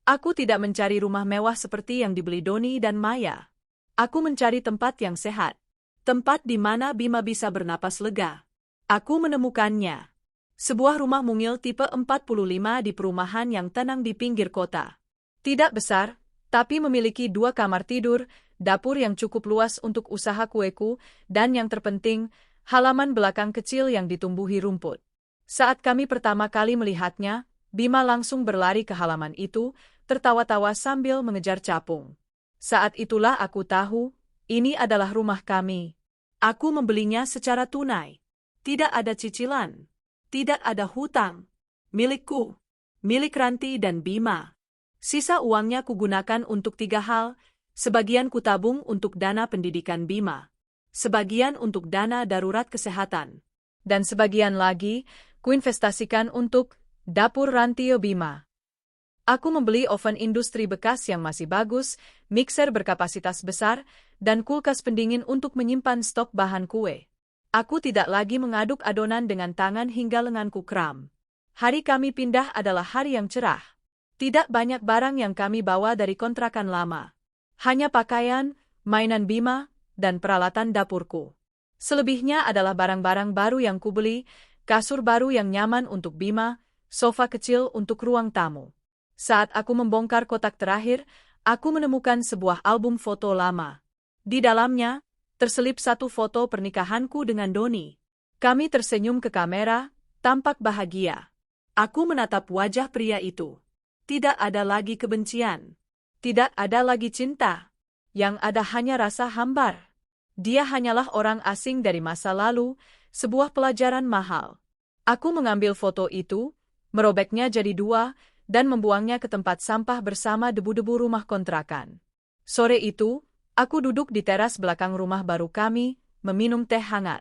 Aku tidak mencari rumah mewah seperti yang dibeli Doni dan Maya. Aku mencari tempat yang sehat. Tempat di mana Bima bisa bernapas lega. Aku menemukannya. Sebuah rumah mungil tipe 45 di perumahan yang tenang di pinggir kota. Tidak besar, tapi memiliki 2 kamar tidur, dapur yang cukup luas untuk usaha kueku, dan yang terpenting, halaman belakang kecil yang ditumbuhi rumput. Saat kami pertama kali melihatnya, Bima langsung berlari ke halaman itu, tertawa-tawa sambil mengejar capung. Saat itulah aku tahu, ini adalah rumah kami. Aku membelinya secara tunai. Tidak ada cicilan. Tidak ada hutang. Milikku. Milik Ranti dan Bima. Sisa uangnya kugunakan untuk 3 hal, sebagian kutabung untuk dana pendidikan Bima. Sebagian untuk dana darurat kesehatan. Dan sebagian lagi, kuinvestasikan untuk dapur Ranti Bima. Aku membeli oven industri bekas yang masih bagus, mixer berkapasitas besar, dan kulkas pendingin untuk menyimpan stok bahan kue. Aku tidak lagi mengaduk adonan dengan tangan hingga lenganku kram. Hari kami pindah adalah hari yang cerah. Tidak banyak barang yang kami bawa dari kontrakan lama. Hanya pakaian, mainan Bima, dan peralatan dapurku. Selebihnya adalah barang-barang baru yang kubeli, kasur baru yang nyaman untuk Bima, sofa kecil untuk ruang tamu. Saat aku membongkar kotak terakhir, aku menemukan sebuah album foto lama. Di dalamnya, terselip 1 foto pernikahanku dengan Doni. Kami tersenyum ke kamera, tampak bahagia. Aku menatap wajah pria itu. Tidak ada lagi kebencian. Tidak ada lagi cinta. Yang ada hanya rasa hambar. Dia hanyalah orang asing dari masa lalu, sebuah pelajaran mahal. Aku mengambil foto itu, merobeknya jadi 2, dan membuangnya ke tempat sampah bersama debu-debu rumah kontrakan. Sore itu, aku duduk di teras belakang rumah baru kami, meminum teh hangat.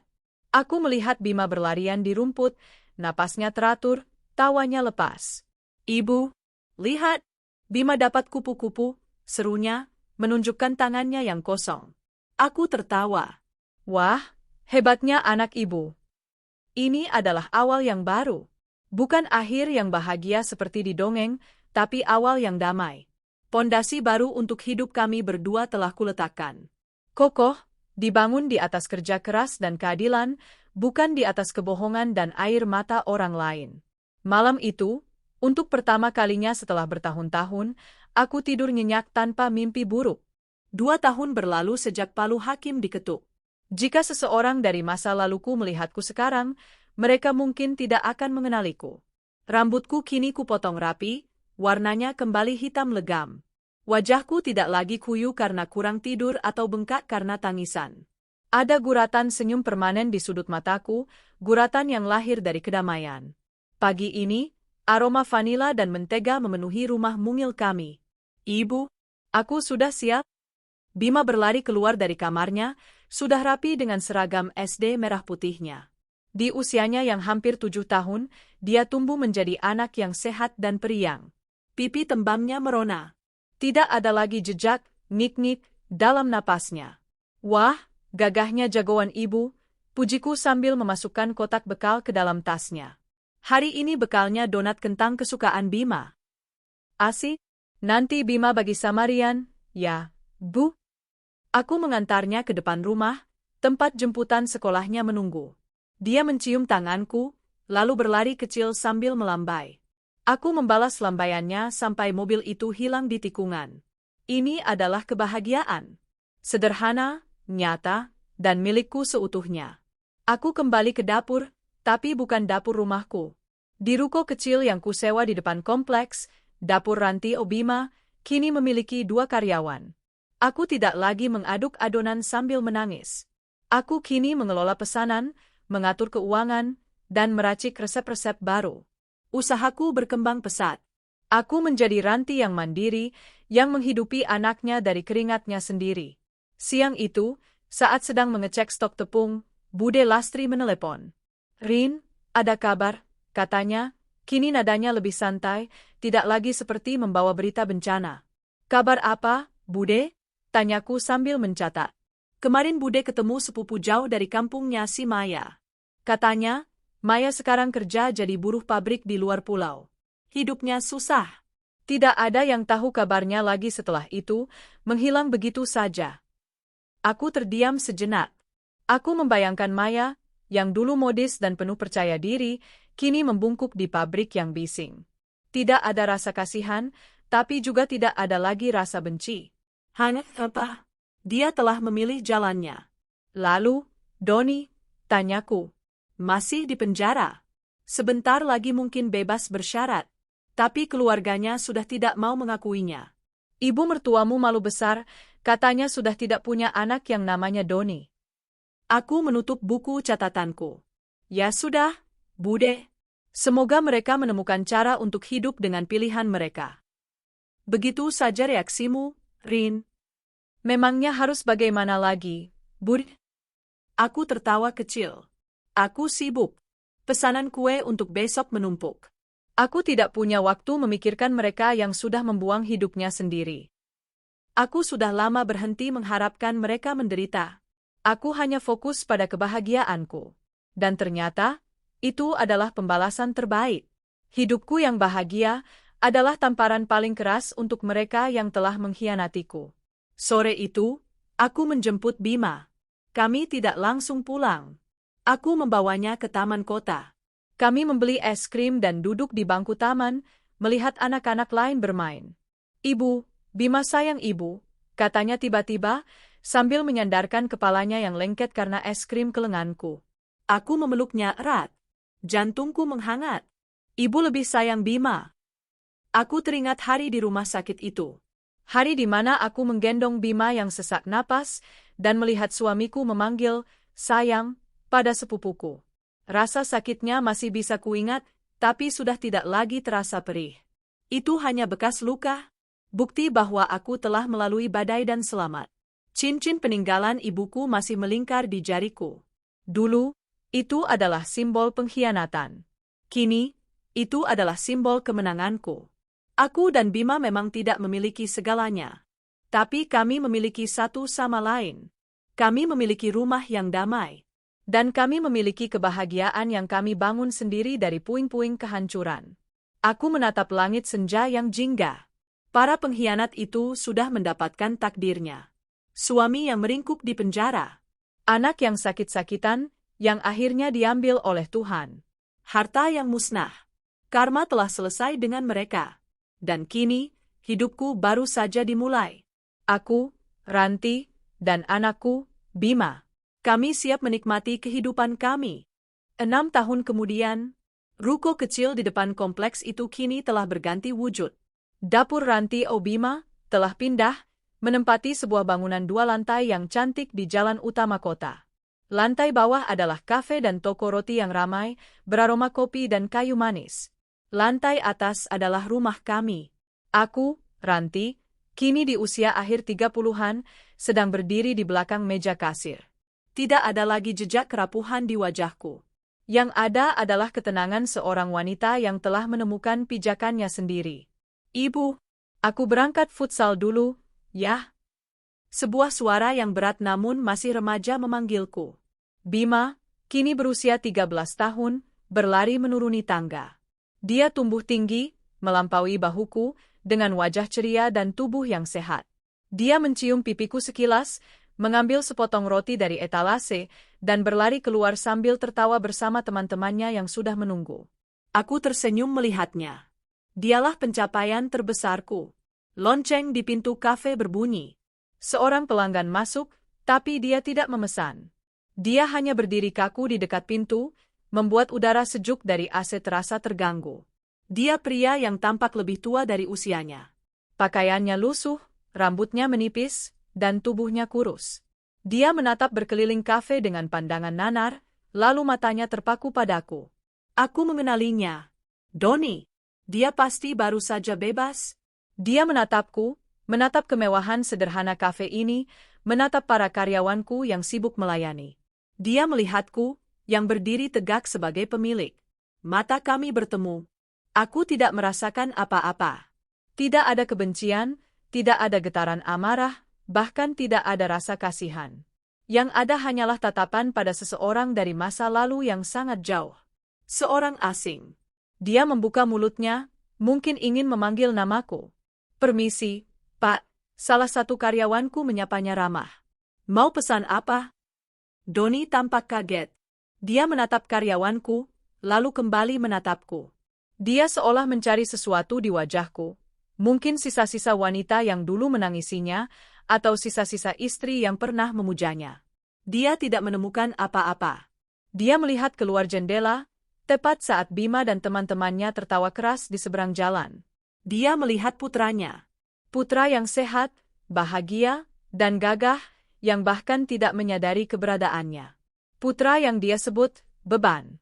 Aku melihat Bima berlarian di rumput, napasnya teratur, tawanya lepas. "Ibu, lihat, Bima dapat kupu-kupu," serunya, menunjukkan tangannya yang kosong. Aku tertawa. Wah, hebatnya anak ibu. Ini adalah awal yang baru. Bukan akhir yang bahagia seperti di dongeng, tapi awal yang damai. Pondasi baru untuk hidup kami berdua telah kuletakkan. Kokoh, dibangun di atas kerja keras dan keadilan, bukan di atas kebohongan dan air mata orang lain. Malam itu, untuk pertama kalinya setelah bertahun-tahun, aku tidur nyenyak tanpa mimpi buruk. 2 tahun berlalu sejak palu hakim diketuk. Jika seseorang dari masa laluku melihatku sekarang, mereka mungkin tidak akan mengenaliku. Rambutku kini kupotong rapi, warnanya kembali hitam legam. Wajahku tidak lagi kuyu karena kurang tidur atau bengkak karena tangisan. Ada guratan senyum permanen di sudut mataku, guratan yang lahir dari kedamaian. Pagi ini, aroma vanila dan mentega memenuhi rumah mungil kami. "Ibu, aku sudah siap." Bima berlari keluar dari kamarnya, sudah rapi dengan seragam SD merah putihnya. Di usianya yang hampir 7 tahun, dia tumbuh menjadi anak yang sehat dan periang. Pipi tembamnya merona. Tidak ada lagi jejak, ngik-ngik, dalam napasnya. Wah, gagahnya jagoan ibu, pujiku sambil memasukkan kotak bekal ke dalam tasnya. Hari ini bekalnya donat kentang kesukaan Bima. Asik, nanti Bima bagi Samarian, ya, Bu? Aku mengantarnya ke depan rumah, tempat jemputan sekolahnya menunggu. Dia mencium tanganku, lalu berlari kecil sambil melambai. Aku membalas lambaiannya sampai mobil itu hilang di tikungan. Ini adalah kebahagiaan. Sederhana, nyata, dan milikku seutuhnya. Aku kembali ke dapur, tapi bukan dapur rumahku. Di ruko kecil yang kusewa di depan kompleks, dapur Ranti Obima, kini memiliki 2 karyawan. Aku tidak lagi mengaduk adonan sambil menangis. Aku kini mengelola pesanan, mengatur keuangan, dan meracik resep-resep baru. Usahaku berkembang pesat. Aku menjadi Ranti yang mandiri, yang menghidupi anaknya dari keringatnya sendiri. Siang itu, saat sedang mengecek stok tepung, Bude Lastri menelepon. "Rin, ada kabar," katanya, kini nadanya lebih santai, tidak lagi seperti membawa berita bencana. "Kabar apa, Bude?" tanyaku sambil mencatat. "Kemarin Bude ketemu sepupu jauh dari kampungnya si Maya. Katanya, Maya sekarang kerja jadi buruh pabrik di luar pulau. Hidupnya susah." Tidak ada yang tahu kabarnya lagi setelah itu, menghilang begitu saja. Aku terdiam sejenak. Aku membayangkan Maya, yang dulu modis dan penuh percaya diri, kini membungkuk di pabrik yang bising. Tidak ada rasa kasihan, tapi juga tidak ada lagi rasa benci. Hanya apa? Dia telah memilih jalannya. "Lalu, Doni?" tanyaku. "Masih di penjara. Sebentar lagi mungkin bebas bersyarat. Tapi keluarganya sudah tidak mau mengakuinya. Ibu mertuamu malu besar, katanya sudah tidak punya anak yang namanya Doni." Aku menutup buku catatanku. "Ya sudah, Bude. Semoga mereka menemukan cara untuk hidup dengan pilihan mereka." "Begitu saja reaksimu, Rin." "Memangnya harus bagaimana lagi, Bude?" Aku tertawa kecil. "Aku sibuk. Pesanan kue untuk besok menumpuk. Aku tidak punya waktu memikirkan mereka yang sudah membuang hidupnya sendiri. Aku sudah lama berhenti mengharapkan mereka menderita. Aku hanya fokus pada kebahagiaanku. Dan ternyata, itu adalah pembalasan terbaik. Hidupku yang bahagia adalah tamparan paling keras untuk mereka yang telah mengkhianatiku." Sore itu, aku menjemput Bima. Kami tidak langsung pulang. Aku membawanya ke taman kota. Kami membeli es krim dan duduk di bangku taman, melihat anak-anak lain bermain. "Ibu, Bima sayang ibu," katanya tiba-tiba, sambil menyandarkan kepalanya yang lengket karena es krim ke lenganku. Aku memeluknya erat. Jantungku menghangat. Ibu lebih sayang Bima. Aku teringat hari di rumah sakit itu. Hari di mana aku menggendong Bima yang sesak napas, dan melihat suamiku memanggil, "Sayang," pada sepupuku. Rasa sakitnya masih bisa kuingat, tapi sudah tidak lagi terasa perih. Itu hanya bekas luka, bukti bahwa aku telah melalui badai dan selamat. Cincin peninggalan ibuku masih melingkar di jariku. Dulu, itu adalah simbol pengkhianatan. Kini, itu adalah simbol kemenanganku. Aku dan Bima memang tidak memiliki segalanya. Tapi kami memiliki satu sama lain. Kami memiliki rumah yang damai. Dan kami memiliki kebahagiaan yang kami bangun sendiri dari puing-puing kehancuran. Aku menatap langit senja yang jingga. Para pengkhianat itu sudah mendapatkan takdirnya. Suami yang meringkuk di penjara. Anak yang sakit-sakitan, yang akhirnya diambil oleh Tuhan. Harta yang musnah. Karma telah selesai dengan mereka. Dan kini, hidupku baru saja dimulai. Aku, Ranti, dan anakku, Bima. Kami siap menikmati kehidupan kami. 6 tahun kemudian, ruko kecil di depan kompleks itu kini telah berganti wujud. Dapur Ranti Obima telah pindah, menempati sebuah bangunan 2 lantai yang cantik di jalan utama kota. Lantai bawah adalah kafe dan toko roti yang ramai, beraroma kopi dan kayu manis. Lantai atas adalah rumah kami. Aku, Ranti, kini di usia akhir 30-an, sedang berdiri di belakang meja kasir. Tidak ada lagi jejak kerapuhan di wajahku. Yang ada adalah ketenangan seorang wanita yang telah menemukan pijakannya sendiri. Ibu, aku berangkat futsal dulu, ya? Sebuah suara yang berat namun masih remaja memanggilku. Bima, kini berusia 13 tahun, berlari menuruni tangga. Dia tumbuh tinggi, melampaui bahuku, dengan wajah ceria dan tubuh yang sehat. Dia mencium pipiku sekilas, mengambil sepotong roti dari etalase, dan berlari keluar sambil tertawa bersama teman-temannya yang sudah menunggu. Aku tersenyum melihatnya. Dialah pencapaian terbesarku. Lonceng di pintu kafe berbunyi. Seorang pelanggan masuk, tapi dia tidak memesan. Dia hanya berdiri kaku di dekat pintu, membuat udara sejuk dari AC terasa terganggu. Dia pria yang tampak lebih tua dari usianya. Pakaiannya lusuh, rambutnya menipis, dan tubuhnya kurus. Dia menatap berkeliling kafe dengan pandangan nanar, lalu matanya terpaku padaku. Aku mengenalinya. Donnie. Dia pasti baru saja bebas. Dia menatapku, menatap kemewahan sederhana kafe ini, menatap para karyawanku yang sibuk melayani. Dia melihatku, yang berdiri tegak sebagai pemilik. Mata kami bertemu. Aku tidak merasakan apa-apa. Tidak ada kebencian, tidak ada getaran amarah, bahkan tidak ada rasa kasihan. Yang ada hanyalah tatapan pada seseorang dari masa lalu yang sangat jauh. Seorang asing. Dia membuka mulutnya, mungkin ingin memanggil namaku. Permisi, Pak, salah satu karyawanku menyapanya ramah. Mau pesan apa? Donnie tampak kaget. Dia menatap karyawanku, lalu kembali menatapku. Dia seolah mencari sesuatu di wajahku. Mungkin sisa-sisa wanita yang dulu menangisinya, atau sisa-sisa istri yang pernah memujanya. Dia tidak menemukan apa-apa. Dia melihat keluar jendela, tepat saat Bima dan teman-temannya tertawa keras di seberang jalan. Dia melihat putranya. Putra yang sehat, bahagia, dan gagah, yang bahkan tidak menyadari keberadaannya. Putra yang dia sebut beban.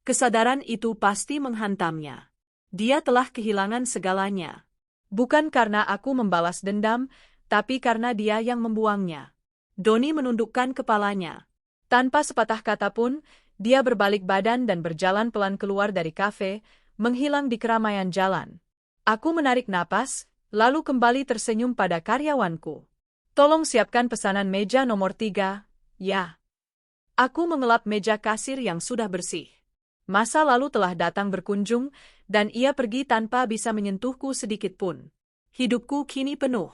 Kesadaran itu pasti menghantamnya. Dia telah kehilangan segalanya. Bukan karena aku membalas dendam, tapi karena dia yang membuangnya. Donnie menundukkan kepalanya. Tanpa sepatah kata pun, dia berbalik badan dan berjalan pelan keluar dari kafe, menghilang di keramaian jalan. Aku menarik napas, lalu kembali tersenyum pada karyawanku. Tolong siapkan pesanan meja nomor 3, ya. Aku mengelap meja kasir yang sudah bersih. Masa lalu telah datang berkunjung, dan ia pergi tanpa bisa menyentuhku sedikit pun. Hidupku kini penuh.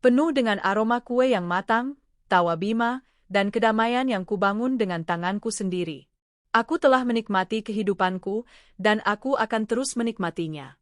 Penuh dengan aroma kue yang matang, tawa Bima, dan kedamaian yang kubangun dengan tanganku sendiri. Aku telah menikmati kehidupanku, dan aku akan terus menikmatinya.